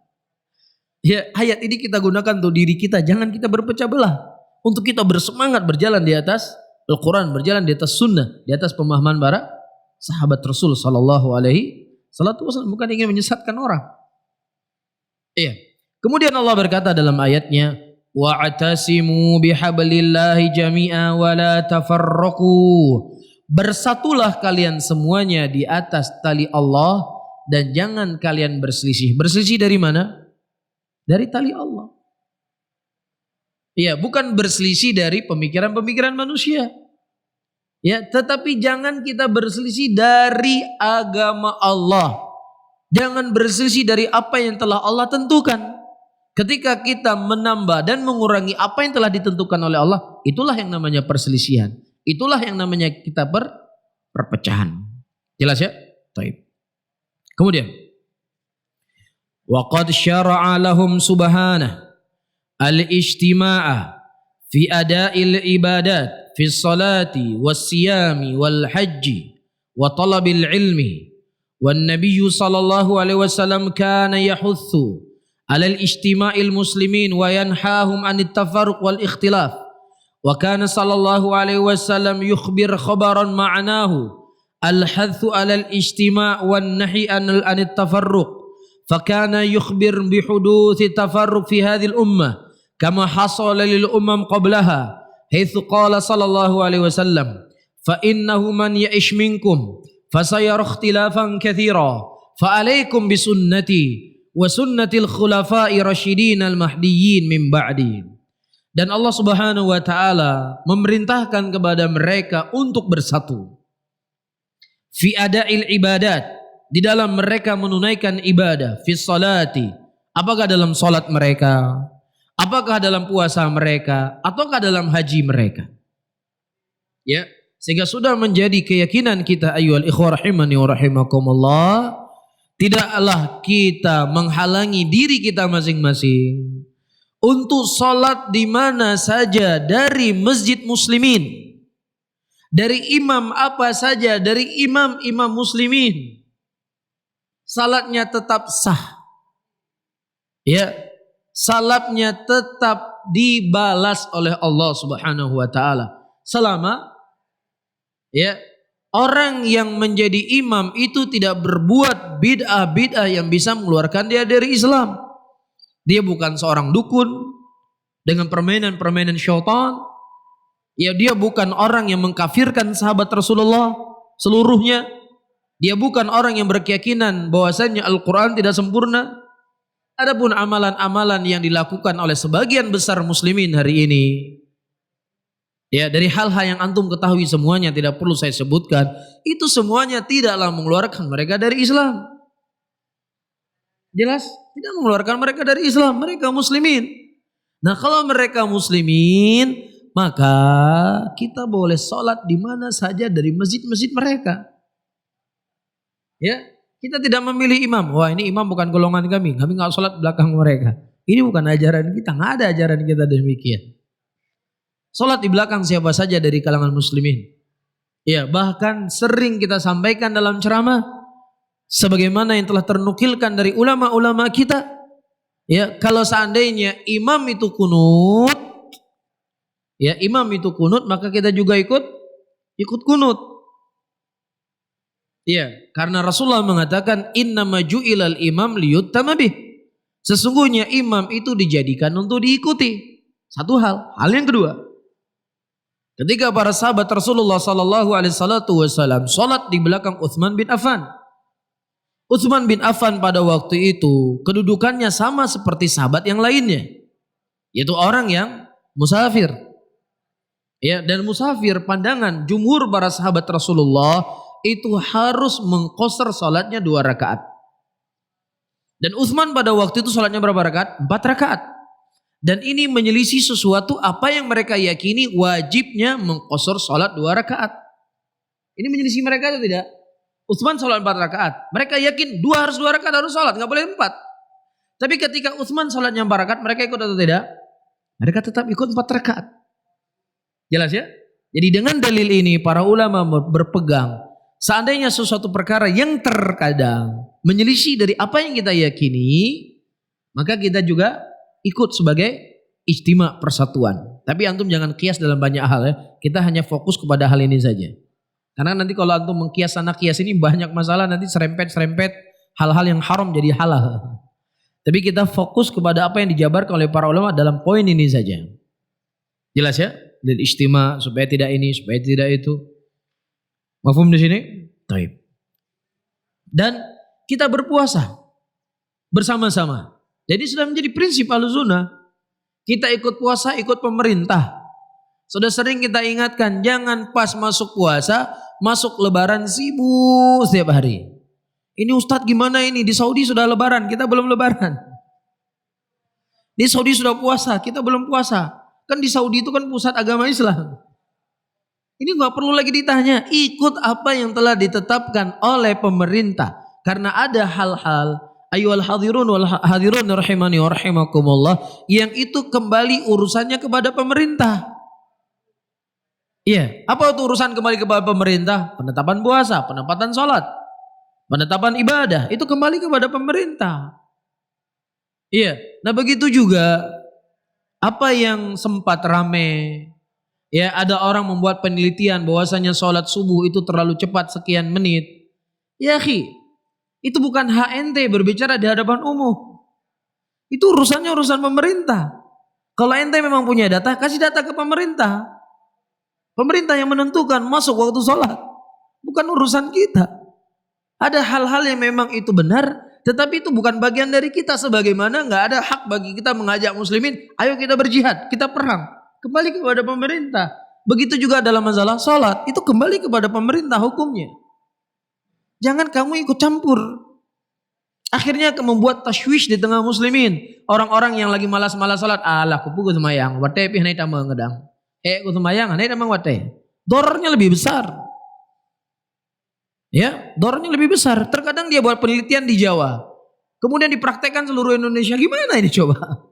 Ya, ayat ini kita gunakan untuk diri kita. Jangan kita berpecah belah. Untuk kita bersemangat berjalan di atas Al-Quran, berjalan di atas sunnah, di atas pemahaman para sahabat Rasul Sallallahu Alaihi Wasallam, bukan ingin menyesatkan orang. Iya. Kemudian Allah berkata dalam ayatnya, wa'tasimu bihablillahi jami'a wa la tafarraqu. Bersatulah kalian semuanya di atas tali Allah dan jangan kalian berselisih. Berselisih dari mana? Dari tali Allah. Iya, bukan berselisih dari pemikiran-pemikiran manusia. Ya, tetapi jangan kita berselisih dari agama Allah. Jangan berselisih dari apa yang telah Allah tentukan. Ketika kita menambah dan mengurangi apa yang telah ditentukan oleh Allah, itulah yang namanya perselisihan. Itulah yang namanya kita perpecahan. Jelas ya? Baik. Kemudian, waqad syara'a lahum subhanahu al-ijtima'a fi ada'il ibadat fi salati was-siyami wal-hajji wa talabil ilmi. والنبي صلى الله عليه وسلم كان يحث على الاجتماع المسلمين وينهاهم عن التفرق والاختلاف وكان صلى الله عليه وسلم يخبر خبرا معناه الحث على الاجتماع والنهي عن التفرق فكان يخبر بحدوث التفرق في هذه الأمة كما حصل للأمم قبلها حيث قال صلى الله عليه وسلم فإنه من يعش منكم فسيرى اختلافا كثيرا فعليكم بسنتي وسنة الخلفاء الراشدين المهديين من بعدي. Dan Allah Subhanahu wa taala memerintahkan kepada mereka untuk bersatu fi ada'il ibadat, di dalam mereka menunaikan ibadah, fi sholati, apakah dalam salat mereka, apakah dalam puasa mereka, ataukah dalam haji mereka. Ya, sehingga sudah menjadi keyakinan kita ayyuhal ikhwah rahimani wa rahimakumullah, tidaklah kita menghalangi diri kita masing-masing untuk salat di mana saja dari masjid muslimin, dari imam apa saja, dari imam-imam muslimin, salatnya tetap sah. Ya, salatnya tetap dibalas oleh Allah Subhanahu wa taala. Selama ya orang yang menjadi imam itu tidak berbuat bid'ah-bid'ah yang bisa mengeluarkan dia dari Islam. Dia bukan seorang dukun dengan permainan-permainan syaitan. Ya, dia bukan orang yang mengkafirkan sahabat Rasulullah seluruhnya. Dia bukan orang yang berkeyakinan bahwasanya Al-Quran tidak sempurna. Adapun amalan-amalan yang dilakukan oleh sebagian besar muslimin hari ini, ya, dari hal-hal yang antum ketahui semuanya, tidak perlu saya sebutkan, itu semuanya tidaklah mengeluarkan mereka dari Islam. Jelas? Tidak mengeluarkan mereka dari Islam. Mereka muslimin. Nah, kalau mereka muslimin, maka kita boleh sholat di mana saja dari masjid-masjid mereka. Ya, kita tidak memilih imam. Wah, ini imam bukan golongan kami. Kami nggak sholat belakang mereka. Ini bukan ajaran kita. Nggak ada ajaran kita demikian. Sholat di belakang siapa saja dari kalangan muslimin. Ya, bahkan sering kita sampaikan dalam ceramah, sebagaimana yang telah ternukilkan dari ulama-ulama kita, ya, kalau seandainya imam itu kunut, ya, imam itu kunut, maka kita juga ikut kunut. Ya, karena Rasulullah mengatakan innama ju'ilal imam liyuttama bih. Sesungguhnya imam itu dijadikan untuk diikuti. Satu hal. Hal yang kedua, ketika para sahabat Rasulullah sallallahu alaihi wasallam salat di belakang Utsman bin Affan. Utsman bin Affan pada waktu itu kedudukannya sama seperti sahabat yang lainnya, yaitu orang yang musafir. Ya, dan musafir pandangan jumhur para sahabat Rasulullah itu harus mengqasar salatnya 2 rakaat. Dan Utsman pada waktu itu salatnya berapa rakaat? 4 rakaat. Dan ini menyelisih sesuatu apa yang mereka yakini wajibnya mengqasar salat 2 rakaat. Ini menyelisih mereka atau tidak? Utsman salat 4 rakaat. Mereka yakin harus 2 rakaat harus salat, enggak boleh 4. Tapi ketika Utsman salatnya 4 rakaat, mereka ikut atau tidak? Mereka tetap ikut 4 rakaat. Jelas ya? Jadi dengan dalil ini para ulama berpegang, seandainya sesuatu perkara yang terkadang menyelisih dari apa yang kita yakini, maka kita juga ikut sebagai ijtima persatuan. Tapi antum jangan kias dalam banyak hal ya. Kita hanya fokus kepada hal ini saja. Karena nanti kalau antum mengkias sana kias ini banyak masalah, nanti serempet hal-hal yang haram jadi halal. Tapi kita fokus kepada apa yang dijabarkan oleh para ulama dalam poin ini saja. Jelas ya? Dan ijtima supaya tidak ini, supaya tidak itu. Mafhum di sini? Baik. Dan kita berpuasa bersama-sama. Jadi sudah menjadi prinsip Ahlussunnah. Kita ikut puasa, ikut pemerintah. Sudah sering kita ingatkan, jangan pas masuk puasa, masuk lebaran sibuk setiap hari. Ini Ustadz gimana ini? Di Saudi sudah lebaran, kita belum lebaran. Di Saudi sudah puasa, kita belum puasa. Kan di Saudi itu kan pusat agama Islam. Ini gak perlu lagi ditanya, ikut apa yang telah ditetapkan oleh pemerintah. Karena ada hal-hal, ayyuhal hadirun wal hadirun rahimani wa rahimakumullah, yang itu kembali urusannya kepada pemerintah. Iya, apa itu urusan kembali kepada pemerintah? Penetapan puasa, penetapan sholat, penetapan ibadah, itu kembali kepada pemerintah. Iya, nah begitu juga apa yang sempat rame, ya ada orang membuat penelitian bahwasanya sholat subuh itu terlalu cepat sekian menit. Ya akhi, itu bukan hak ente berbicara di hadapan umum. Itu urusannya urusan pemerintah. Kalau ente memang punya data, kasih data ke pemerintah. Pemerintah yang menentukan masuk waktu sholat, bukan urusan kita. Ada hal-hal yang memang itu benar, tetapi itu bukan bagian dari kita. Sebagaimana nggak ada hak bagi kita mengajak muslimin, ayo kita berjihad, kita perang. Kembali kepada pemerintah. Begitu juga dalam masalah sholat, itu kembali kepada pemerintah hukumnya. Jangan kamu ikut campur. Akhirnya membuat tashwish di tengah muslimin. Orang-orang yang lagi malas-malas salat, alah kupu semayang, wate pi hanai tamang ngedang. Ku semayang, hanai tamang wate. Dorornya lebih besar. Ya, dorornya lebih besar. Terkadang dia buat penelitian di Jawa. Kemudian dipraktekkan seluruh Indonesia. Gimana ini coba?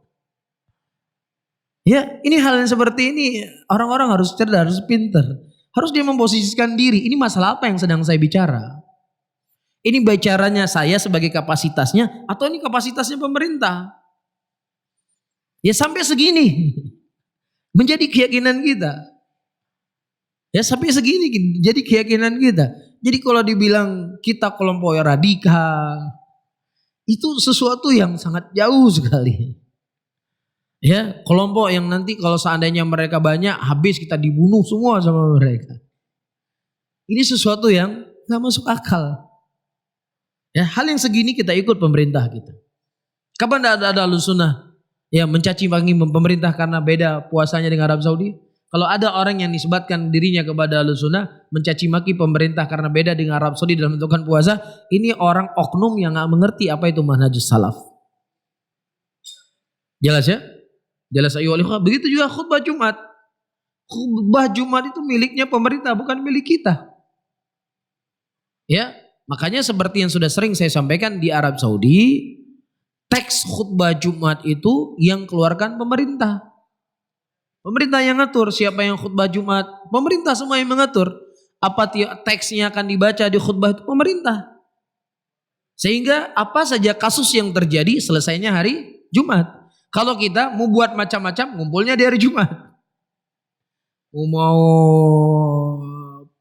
Ya, ini hal yang seperti ini orang-orang harus cerdas, harus pintar. Harus dia memposisikan diri. Ini masalah apa yang sedang saya bicara? Ini bicaranya saya sebagai kapasitasnya atau ini kapasitasnya pemerintah? Ya sampai segini menjadi keyakinan kita. Ya sampai segini jadi keyakinan kita. Jadi kalau dibilang kita kelompok radikal, itu sesuatu yang sangat jauh sekali. Ya, kelompok yang nanti kalau seandainya mereka banyak habis kita dibunuh semua sama mereka. Ini sesuatu yang gak masuk akal. Ya, hal yang segini kita ikut pemerintah kita. Kapan ada Ahlussunnah yang mencaci maki pemerintah karena beda puasanya dengan Arab Saudi? Kalau ada orang yang nisbatkan dirinya kepada Ahlussunnah mencaci maki pemerintah karena beda dengan Arab Saudi dalam menentukan puasa, ini orang oknum yang gak mengerti apa itu manhajus salaf. Jelas ya? Jelas ayo. Begitu juga khutbah Jumat. Khutbah Jumat itu miliknya pemerintah, bukan milik kita. Ya, makanya seperti yang sudah sering saya sampaikan di Arab Saudi, teks khutbah Jumat itu yang keluarkan pemerintah. Pemerintah yang ngatur siapa yang khutbah Jumat. Pemerintah semua yang mengatur. Apa teksnya akan dibaca di khutbah itu pemerintah. Sehingga apa saja kasus yang terjadi selesainya hari Jumat. Kalau kita mau buat macam-macam ngumpulnya di hari Jumat.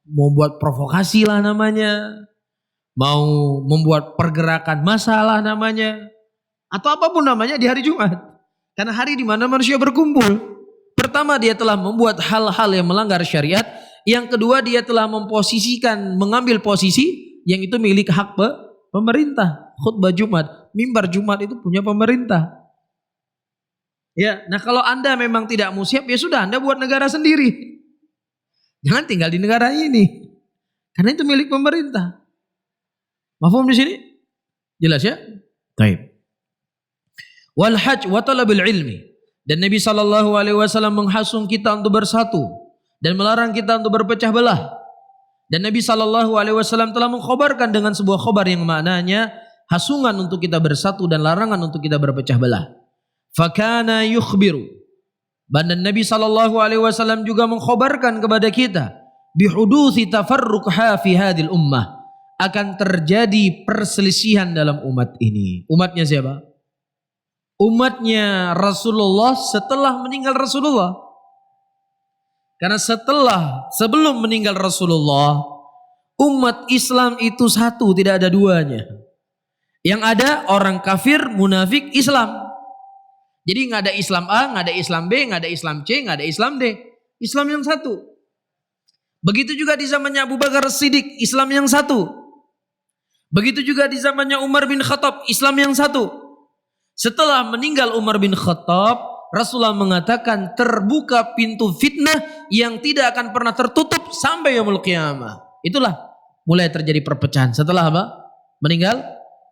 Mau buat provokasi lah namanya. Mau membuat pergerakan masalah namanya. Atau apapun namanya di hari Jumat. Karena hari di mana manusia berkumpul. Pertama dia telah membuat hal-hal yang melanggar syariat. Yang kedua dia telah mengambil posisi yang itu milik hak pemerintah. Khutbah Jumat, mimbar Jumat itu punya pemerintah. Ya, nah kalau Anda memang tidak mau siap, ya sudah Anda buat negara sendiri. Jangan tinggal di negara ini. Karena itu milik pemerintah. Mafhum di sini? Jelas ya? Baik. Wal hajj wa talabil ilmi. Dan Nabi SAW menghasung kita untuk bersatu dan melarang kita untuk berpecah belah. Dan Nabi SAW telah mengkhabarkan dengan sebuah khabar yang maknanya hasungan untuk kita bersatu dan larangan untuk kita berpecah belah. Fakana yukhbiru. Dan Nabi SAW juga mengkhabarkan kepada kita bihuduthi tafarruqha fi hadhil ummah, akan terjadi perselisihan dalam umat ini. Umatnya siapa? Umatnya Rasulullah setelah meninggal Rasulullah. Karena sebelum meninggal Rasulullah, umat Islam itu satu, tidak ada duanya. Yang ada orang kafir, munafik, Islam. Jadi nggak ada Islam A, nggak ada Islam B, nggak ada Islam C, nggak ada Islam D. Islam yang satu. Begitu juga di zamannya Abu Bakar Siddiq, Islam yang satu. Begitu juga di zamannya Umar bin Khattab, Islam yang satu. Setelah meninggal Umar bin Khattab, Rasulullah mengatakan terbuka pintu fitnah yang tidak akan pernah tertutup sampai yaumul qiyamah. Itulah mulai terjadi perpecahan. Setelah apa? Meninggal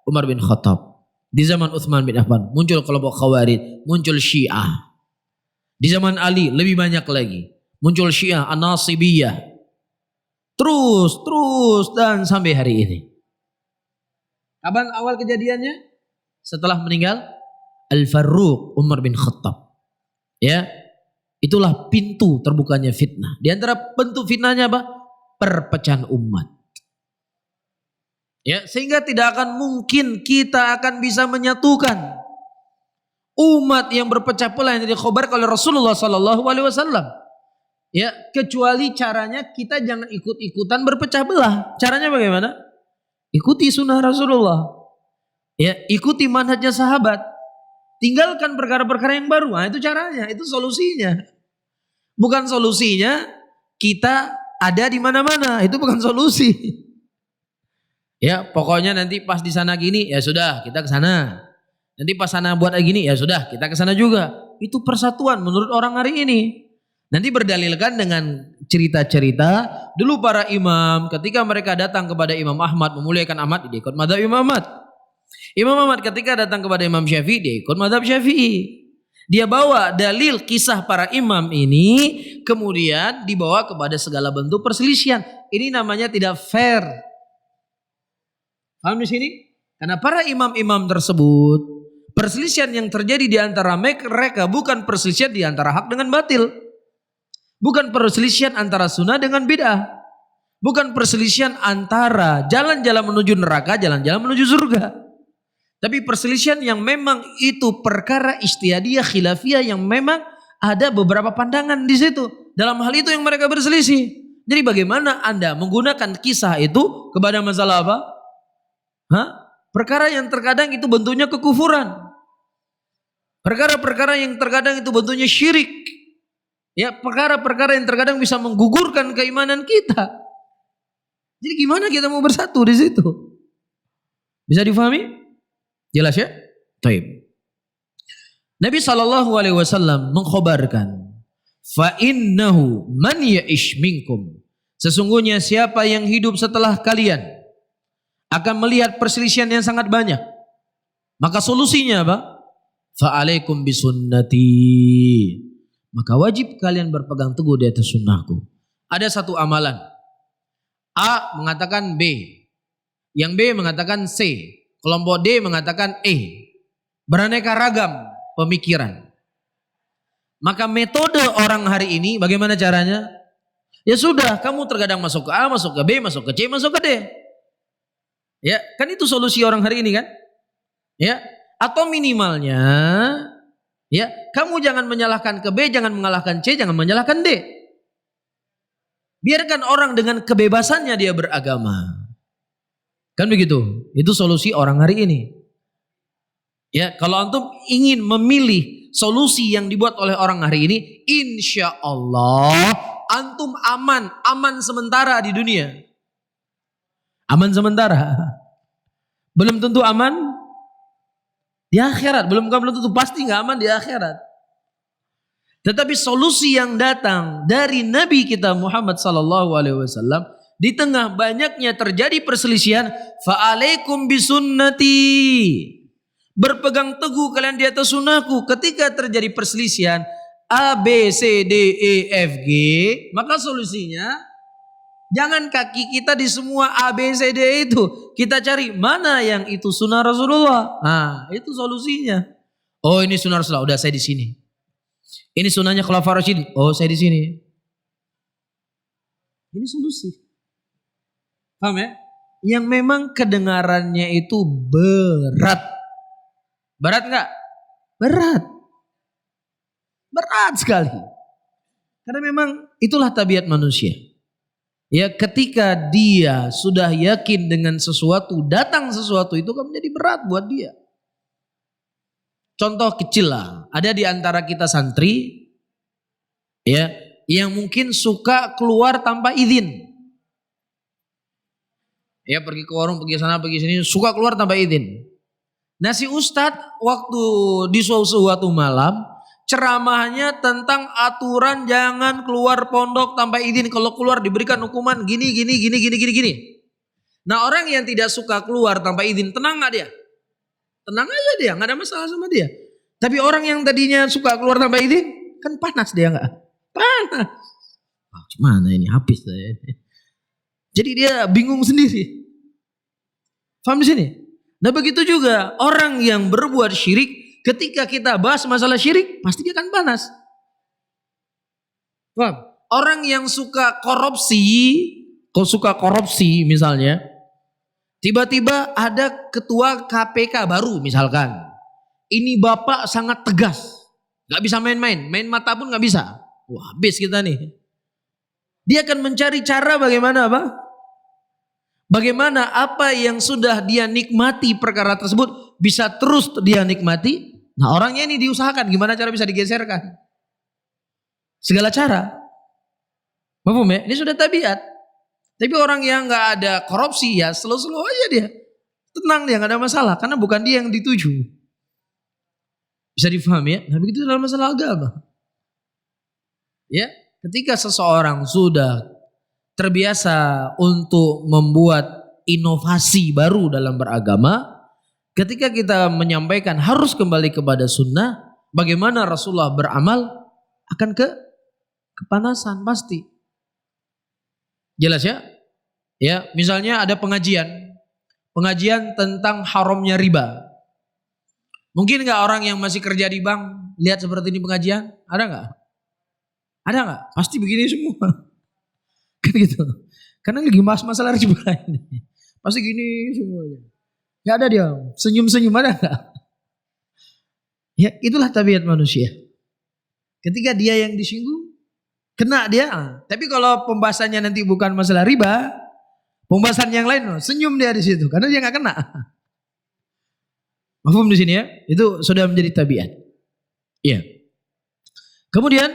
Umar bin Khattab. Di zaman Utsman bin Affan muncul kelompok Khawarij, muncul Syiah. Di zaman Ali lebih banyak lagi. Muncul Syiah An-Nasibiyah. Terus dan sampai hari ini. Kapan awal kejadiannya? Setelah meninggal Al-Faruq Umar bin Khattab. Ya. Itulah pintu terbukanya fitnah. Di antara bentuk fitnahnya apa? Perpecahan umat. Ya, sehingga tidak akan mungkin kita akan bisa menyatukan umat yang berpecah belah yang dikhabarkan oleh Rasulullah SAW. Ya, kecuali caranya kita jangan ikut-ikutan berpecah belah. Caranya bagaimana? Ikuti sunnah Rasulullah. Ya, ikuti manhajnya sahabat. Tinggalkan perkara-perkara yang baru. Nah, itu caranya, itu solusinya. Bukan solusinya kita ada di mana-mana. Itu bukan solusi. Ya, pokoknya nanti pas di sana gini, ya sudah kita ke sana. Nanti pas sana buat gini, ya sudah kita ke sana juga. Itu persatuan menurut orang hari ini. Nanti berdalilkan dengan cerita-cerita dulu para imam ketika mereka datang kepada Imam Ahmad memuliakan Ahmad, dia ikut mazhab Imam Ahmad. Imam Ahmad ketika datang kepada Imam Syafi'i, dia ikut mazhab Syafi'i. Dia bawa dalil kisah para imam ini kemudian dibawa kepada segala bentuk perselisihan. Ini namanya tidak fair. Paham di sini? Karena para imam-imam tersebut perselisihan yang terjadi di antara mereka bukan perselisihan di antara hak dengan batil. Bukan perselisihan antara sunnah dengan bid'ah. Bukan perselisihan antara jalan-jalan menuju neraka, jalan-jalan menuju surga. Tapi perselisihan yang memang itu perkara ijtihadiyah khilafiyah yang memang ada beberapa pandangan di situ. Dalam hal itu yang mereka berselisih. Jadi bagaimana Anda menggunakan kisah itu kepada masalah apa? Perkara yang terkadang itu bentuknya kekufuran. Perkara-perkara yang terkadang itu bentuknya syirik. Ya, perkara-perkara yang terkadang bisa menggugurkan keimanan kita. Jadi gimana kita mau bersatu di situ? Bisa difahami? Jelas ya? Taib. Nabi SAW mengkhabarkan, fa innahu man ya'ish minkum. Sesungguhnya siapa yang hidup setelah kalian akan melihat perselisihan yang sangat banyak. Maka solusinya apa? Fa alaikum bisunnati. Maka wajib kalian berpegang teguh di atas sunnahku. Ada satu amalan. A mengatakan B. Yang B mengatakan C. Kelompok D mengatakan E. Beraneka ragam pemikiran. Maka metode orang hari ini bagaimana caranya? Ya sudah, kamu terkadang masuk ke A, masuk ke B, masuk ke C, masuk ke D. Ya, kan itu solusi orang hari ini kan? Ya, atau minimalnya ya, kamu jangan menyalahkan ke B, jangan mengalahkan C, jangan menyalahkan D. Biarkan orang dengan kebebasannya dia beragama. Kan begitu? Itu solusi orang hari ini. Ya, kalau antum ingin memilih solusi yang dibuat oleh orang hari ini, insya Allah antum aman sementara di dunia. Aman sementara. Belum tentu aman di akhirat, belum tentu pasti nggak aman di akhirat. Tetapi solusi yang datang dari Nabi kita Muhammad SAW di tengah banyaknya terjadi perselisihan, fa'alaikum bisunnati. Berpegang teguh kalian di atas sunnahku. Ketika terjadi perselisihan A, B, C, D, E, F, G, maka solusinya jangan kaki kita di semua A, B, C, D itu. Kita cari mana yang itu sunnah Rasulullah. Nah, itu solusinya. Oh, ini sunnah Rasulullah. Udah saya di sini. Ini sunnahnya Khulafaur Rasyidin. Oh, saya di sini. Ini solusi. Paham ya? Yang memang kedengarannya itu berat. Berat enggak? Berat. Berat sekali. Karena memang itulah tabiat manusia. Ya, ketika dia sudah yakin dengan sesuatu, datang sesuatu itu kan menjadi berat buat dia. Contoh kecil lah, ada di antara kita santri ya, yang mungkin suka keluar tanpa izin. Ya, pergi ke warung, pergi sana, pergi sini, suka keluar tanpa izin. Nah, si Ustadz waktu di suatu malam ceramahnya tentang aturan jangan keluar pondok tanpa izin. Kalau keluar diberikan hukuman gini. Nah, orang yang tidak suka keluar tanpa izin, tenang gak dia? Tenang aja dia, gak ada masalah sama dia. Tapi orang yang tadinya suka keluar tanpa izin, kan panas dia gak? Panas. Gimana ini, habis saya. Jadi dia bingung sendiri. Paham di sini? Nah, begitu juga orang yang berbuat syirik, ketika kita bahas masalah syirik, pasti dia akan panas. Paham? Orang yang suka korupsi misalnya, tiba-tiba ada ketua KPK baru misalkan. Ini bapak sangat tegas. Gak bisa main-main. Main mata pun gak bisa. Wah, habis kita nih. Dia akan mencari cara bagaimana apa? Bagaimana apa yang sudah dia nikmati perkara tersebut bisa terus dia nikmati. Nah, orangnya ini diusahakan gimana cara bisa digeserkan. Segala cara. Paham ya? Ini sudah tabiat. Tapi orang yang nggak ada korupsi ya slow-slow aja dia. Tenang dia, nggak ada masalah karena bukan dia yang dituju. Bisa difahami ya? Nah, begitu dalam masalah agama. Ya, ketika seseorang sudah terbiasa untuk membuat inovasi baru dalam beragama, ketika kita menyampaikan harus kembali kepada sunnah, bagaimana Rasulullah beramal akan kepanasan pasti. Jelas ya? Ya, misalnya ada pengajian tentang haramnya riba. Mungkin nggak orang yang masih kerja di bank lihat seperti ini pengajian? Ada nggak? Ada nggak? Pasti begini semua. Kan gitu. Karena lagi masalah riba ini. Pasti gini semuanya. Nggak ada dia. Senyum-senyum ada nggak? Ya itulah tabiat manusia. Ketika dia yang disinggung, kena dia. Tapi kalau pembahasannya nanti bukan masalah riba, pembahasan yang lain, senyum dia di situ. Karena dia nggak kena. Mafhum di sini ya? Itu sudah menjadi tabiat. Iya. Kemudian,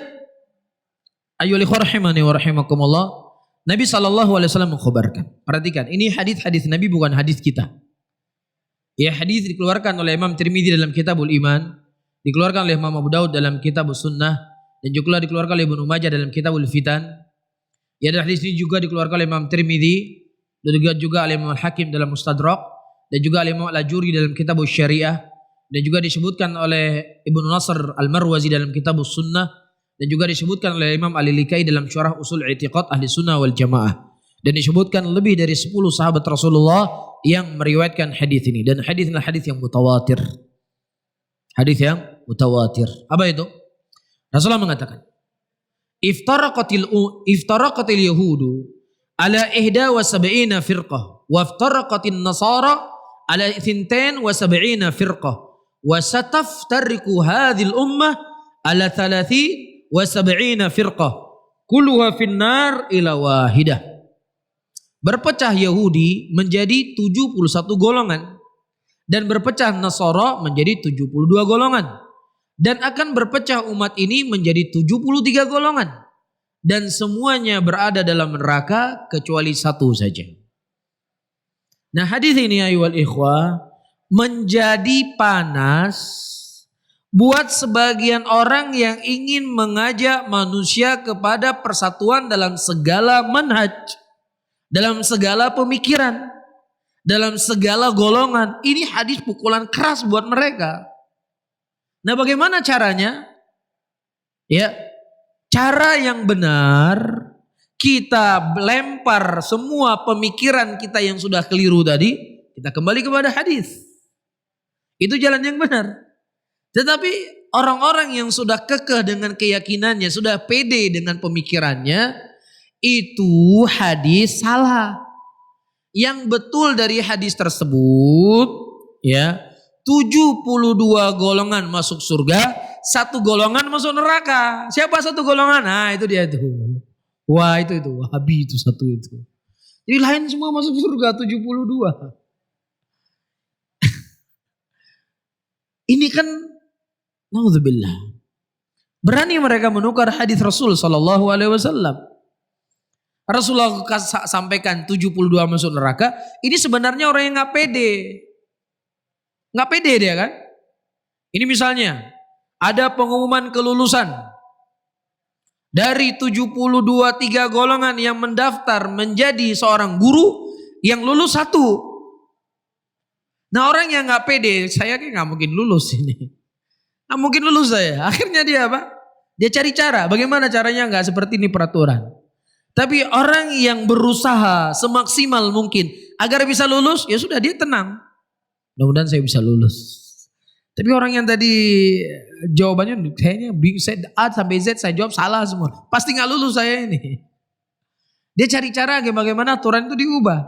ayyuhal ikhwah rahimani wa rahimakumullah, Nabi SAW mengkhabarkan. Perhatikan, ini hadis-hadis Nabi bukan hadis kita. Ya, hadis dikeluarkan oleh Imam Tirmidzi dalam Kitabul Iman, dikeluarkan oleh Imam Abu Daud dalam Kitabus Sunnah, dan juga dikeluarkan oleh Ibnu Majah dalam Kitabul Fitan. Ya, dan hadis ini juga dikeluarkan oleh Imam Tirmidzi, dan juga oleh Imam Hakim dalam Mustadrak, dan juga oleh Imam Al-Ajuri dalam Kitabus Syariah, dan juga disebutkan oleh Ibnu Nasr Al-Marwazi dalam Kitabus Sunnah, dan juga disebutkan oleh Imam Al-Likai dalam Syarah Usul I'tiqad Ahli Sunnah wal Jamaah, dan disebutkan lebih dari 10 sahabat Rasulullah yang meriwayatkan hadis ini, dan hadis adalah hadis yang mutawatir. Hadis yang mutawatir. Apa itu? Rasulullah mengatakan, Iftaraqatil yahudu ala 71 firqah wa iftaraqatin nasara ala 72 firqah wa sataftariqu hadhil ummah ala 73 firqah kulluha finnar ila wahidah. Berpecah Yahudi menjadi 71 golongan dan berpecah Nasara menjadi 72 golongan, dan akan berpecah umat ini menjadi 73 golongan, dan semuanya berada dalam neraka kecuali satu saja. Nah, hadis ini ayyuhal ikhwah menjadi panas buat sebagian orang yang ingin mengajak manusia kepada persatuan dalam segala manhaj, dalam segala pemikiran, dalam segala golongan. Ini hadis pukulan keras buat mereka. Nah, bagaimana caranya? Ya, cara yang benar, kita lempar semua pemikiran kita yang sudah keliru tadi, kita kembali kepada hadis. Itu jalan yang benar. Tetapi orang-orang yang sudah kekeh dengan keyakinannya, sudah pede dengan pemikirannya, itu hadis salah. Yang betul dari hadis tersebut, ya, 72 golongan masuk surga, 1 golongan masuk neraka. Siapa 1 golongan? Nah, itu dia tuh. Wah, itu Wahabi itu 1 itu. Jadi lain semua masuk surga 72. Ini kan naudzubillah. Berani mereka menukar hadis Rasul sallallahu alaihi wasallam. Rasulullah sampaikan 72 masuk neraka. Ini sebenarnya orang yang nggak pede. Nggak pede dia kan. Ini misalnya ada pengumuman kelulusan. Dari 3 golongan yang mendaftar menjadi seorang guru, yang lulus 1. Nah, orang yang nggak pede, saya kayak nggak mungkin lulus ini. Nggak mungkin lulus saya. Akhirnya dia apa? Dia cari cara. Bagaimana caranya nggak seperti ini peraturan. Tapi orang yang berusaha semaksimal mungkin agar bisa lulus, ya sudah dia tenang. Mudah-mudahan saya bisa lulus. Tapi orang yang tadi jawabannya kayaknya A sampai Z saya jawab salah semua. Pasti nggak lulus saya ini. Dia cari cara bagaimana aturan itu diubah.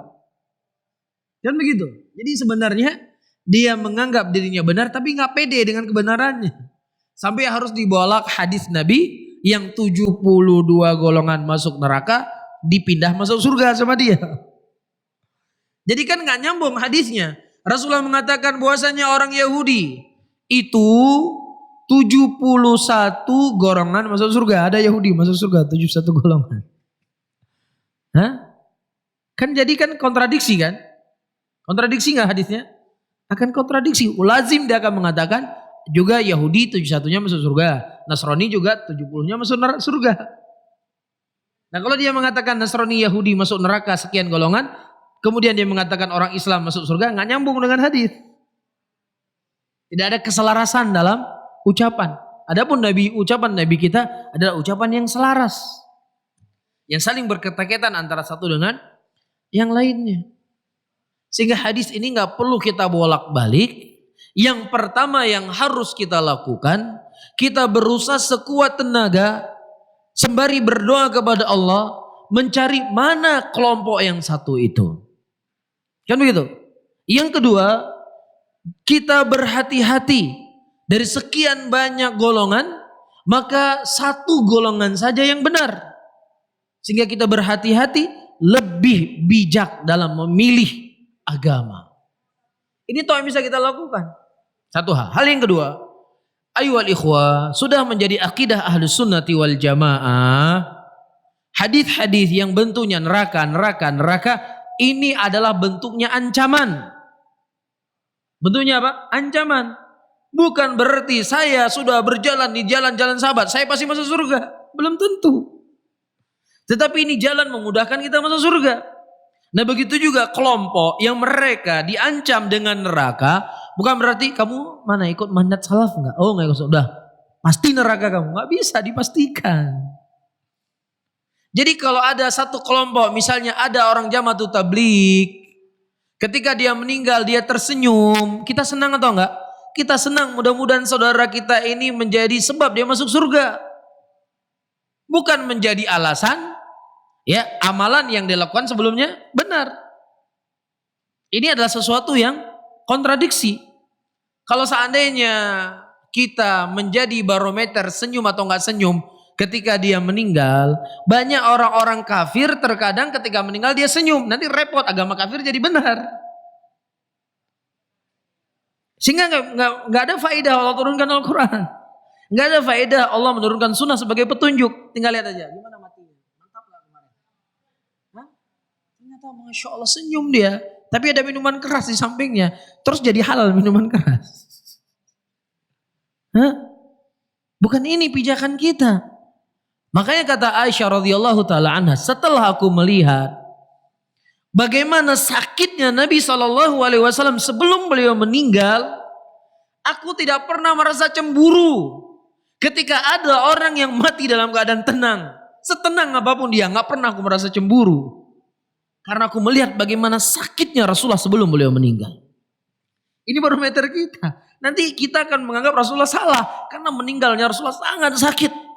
Dan begitu. Jadi sebenarnya dia menganggap dirinya benar tapi nggak pede dengan kebenarannya. Sampai harus dibolak hadis Nabi yang 72 golongan masuk neraka dipindah masuk surga sama dia. Jadi kan nggak nyambung hadisnya. Rasulullah mengatakan bahwasanya orang Yahudi itu 71 golongan masuk surga. Ada Yahudi masuk surga 71 golongan. Hah? Kan jadi kan kontradiksi kan? Kontradiksi nggak hadisnya? Akan kontradiksi. Lazim dia akan mengatakan juga Yahudi 71-nya masuk surga. Nasrani juga 70-nya masuk surga. Nah kalau dia mengatakan Nasrani Yahudi masuk neraka sekian golongan, kemudian dia mengatakan orang Islam masuk surga, nggak nyambung dengan hadis. Tidak ada keselarasan dalam ucapan. Adapun ucapan Nabi kita adalah ucapan yang selaras, yang saling berkaitan antara satu dengan yang lainnya. Sehingga hadis ini nggak perlu kita bolak-balik. Yang pertama yang harus kita lakukan, kita berusaha sekuat tenaga sembari berdoa kepada Allah, mencari mana kelompok yang satu itu. Kan begitu? Yang kedua, kita berhati-hati dari sekian banyak golongan, maka satu golongan saja yang benar. Sehingga kita berhati-hati, lebih bijak dalam memilih agama. Ini toh yang bisa kita lakukan. Satu hal. Hal yang kedua, ayyuhal ikhwah, sudah menjadi akidah Ahlus Sunnati wal Jamaah, hadis-hadis yang bentuknya neraka, ini adalah bentuknya ancaman. Bentuknya apa? Ancaman. Bukan berarti saya sudah berjalan di jalan-jalan sahabat, saya pasti masuk surga. Belum tentu. Tetapi ini jalan memudahkan kita masuk surga. Nah begitu juga kelompok yang mereka diancam dengan neraka, bukan berarti kamu mana ikut manhaj salaf enggak? Oh enggak, sudah pasti neraka kamu. Enggak bisa dipastikan. Jadi kalau ada satu kelompok, misalnya ada orang Jamaatut Tabligh, ketika dia meninggal dia tersenyum, kita senang atau enggak? Kita senang, mudah-mudahan saudara kita ini menjadi sebab dia masuk surga. Bukan menjadi alasan ya amalan yang dilakukan sebelumnya benar. Ini adalah sesuatu yang kontradiksi. Kalau seandainya kita menjadi barometer senyum atau enggak senyum ketika dia meninggal, banyak orang-orang kafir terkadang ketika meninggal dia senyum, nanti repot, agama kafir jadi benar. Sehingga nggak ada faedah Allah turunkan Al-Quran, nggak ada faedah Allah menurunkan sunnah sebagai petunjuk. Tinggal lihat aja gimana matinya, mantap nggak kemarin? Hah? Ternyata masya Allah senyum dia, tapi ada minuman keras di sampingnya, terus jadi halal minuman keras. Hah? Bukan ini pijakan kita. Makanya kata Aisyah radhiyallahu taala anha, setelah aku melihat bagaimana sakitnya Nabi SAW sebelum beliau meninggal, aku tidak pernah merasa cemburu ketika ada orang yang mati dalam keadaan tenang. Setenang apapun dia, nggak pernah aku merasa cemburu. Karena aku melihat bagaimana sakitnya Rasulullah sebelum beliau meninggal. Ini barometer kita. Nanti kita akan menganggap Rasulullah salah karena meninggalnya Rasulullah sangat sakit.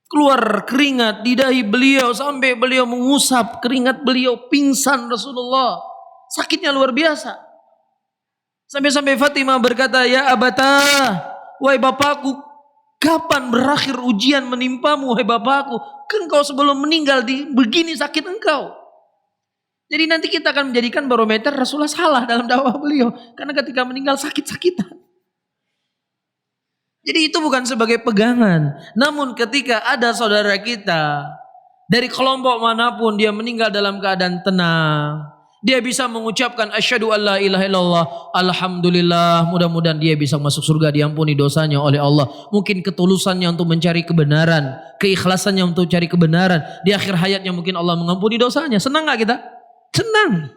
Keluar keringat di dahi beliau sampai beliau mengusap keringat beliau, pingsan Rasulullah. Sakitnya luar biasa. Sampai-sampai Fatimah berkata, "Ya abatah, wahai bapakku, kapan berakhir ujian menimpamu wahai bapakku? Kan kau sebelum meninggal begini sakit engkau." Jadi nanti kita akan menjadikan barometer Rasulullah salah dalam dakwah beliau karena ketika meninggal sakit-sakitan. Jadi itu bukan sebagai pegangan. Namun ketika ada saudara kita dari kelompok manapun dia meninggal dalam keadaan tenang, dia bisa mengucapkan asyhadu alla ilaha illallah, alhamdulillah, mudah-mudahan dia bisa masuk surga, diampuni dosanya oleh Allah. Mungkin ketulusannya untuk mencari kebenaran, keikhlasannya untuk cari kebenaran, di akhir hayatnya mungkin Allah mengampuni dosanya. Senang gak kita? Senang.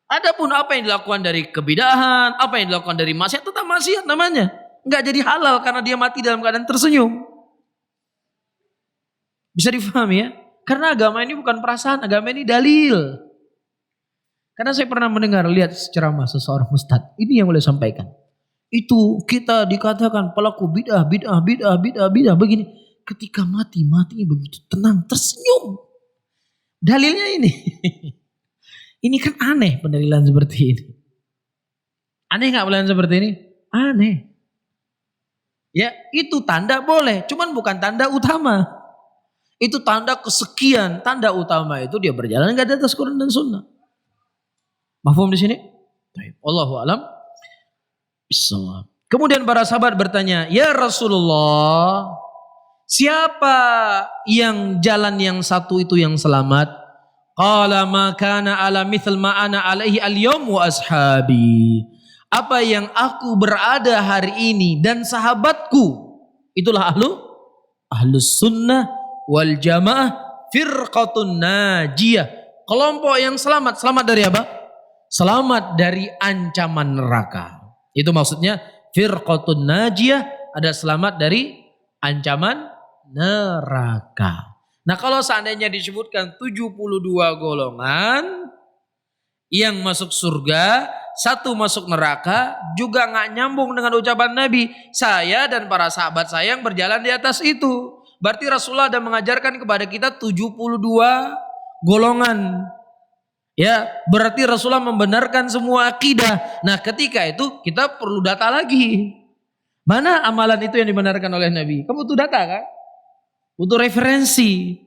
Adapun apa yang dilakukan dari kebidahan, apa yang dilakukan dari maksiat, tetap maksiat namanya. Enggak jadi halal karena dia mati dalam keadaan tersenyum. Bisa difahami ya? Karena agama ini bukan perasaan, agama ini dalil. Karena saya pernah mendengar, lihat ceramah seseorang ustadz, ini yang boleh sampaikan. Itu kita dikatakan pelaku bid'ah begini. Ketika matinya begitu tenang, tersenyum. Dalilnya ini. Ini kan aneh pendalilan seperti ini. Aneh gak pendalilan seperti ini? Aneh. Ya, itu tanda boleh, cuman bukan tanda utama. Itu tanda kesekian, tanda utama itu dia berjalan enggak di atas Quran dan Sunnah. Mafhum di sini? Wallahu a'lam bishawab. Kemudian para sahabat bertanya, "Ya Rasulullah, siapa yang jalan yang satu itu yang selamat?" Qala ma kana ala mithl ma ana alaihi al-yawm wa ashabi. Apa yang aku berada hari ini dan sahabatku, itulah ahlus sunnah wal jamaah firqatun najiyah. Kelompok yang selamat. Selamat dari apa? Selamat dari ancaman neraka. Itu maksudnya firqatun najiyah, ada selamat dari ancaman neraka. Nah, kalau seandainya disebutkan 72 golongan yang masuk surga, 1 masuk neraka, juga nggak nyambung dengan ucapan Nabi, saya dan para sahabat saya yang berjalan di atas itu. Berarti Rasulullah ada mengajarkan kepada kita 72 golongan. Ya, berarti Rasulullah membenarkan semua akidah. Nah, ketika itu kita perlu data lagi. Mana amalan itu yang dibenarkan oleh Nabi? Kamu butuh data kan? Butuh referensi.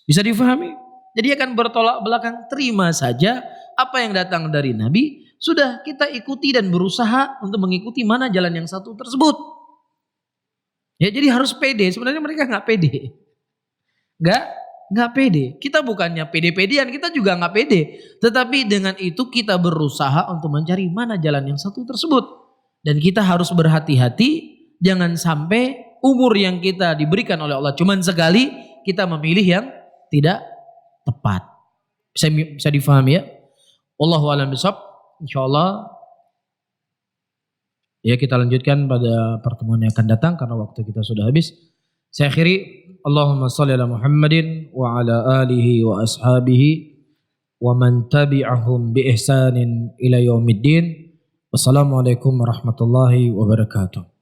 Bisa difahami? Jadi akan bertolak belakang, terima saja apa yang datang dari Nabi. Sudah kita ikuti dan berusaha untuk mengikuti mana jalan yang satu tersebut. Ya, jadi harus pede. Sebenarnya mereka nggak pede. Nggak pede. Kita bukannya pede-pedean, kita juga nggak pede. Tetapi dengan itu kita berusaha untuk mencari mana jalan yang satu tersebut. Dan kita harus berhati-hati, jangan sampai umur yang kita diberikan oleh Allah cuman sekali, kita memilih yang tidak tepat. Bisa difahami ya? Wallahu a'lam bishawab. Insyaallah ya kita lanjutkan pada pertemuan yang akan datang karena waktu kita sudah habis. Saya akhiri, Allahumma shalli ala Muhammadin wa ala alihi wa ashabihi wa man tabi'ahum bi ihsanin ila yaumiddin. Wassalamualaikum warahmatullahi wabarakatuh.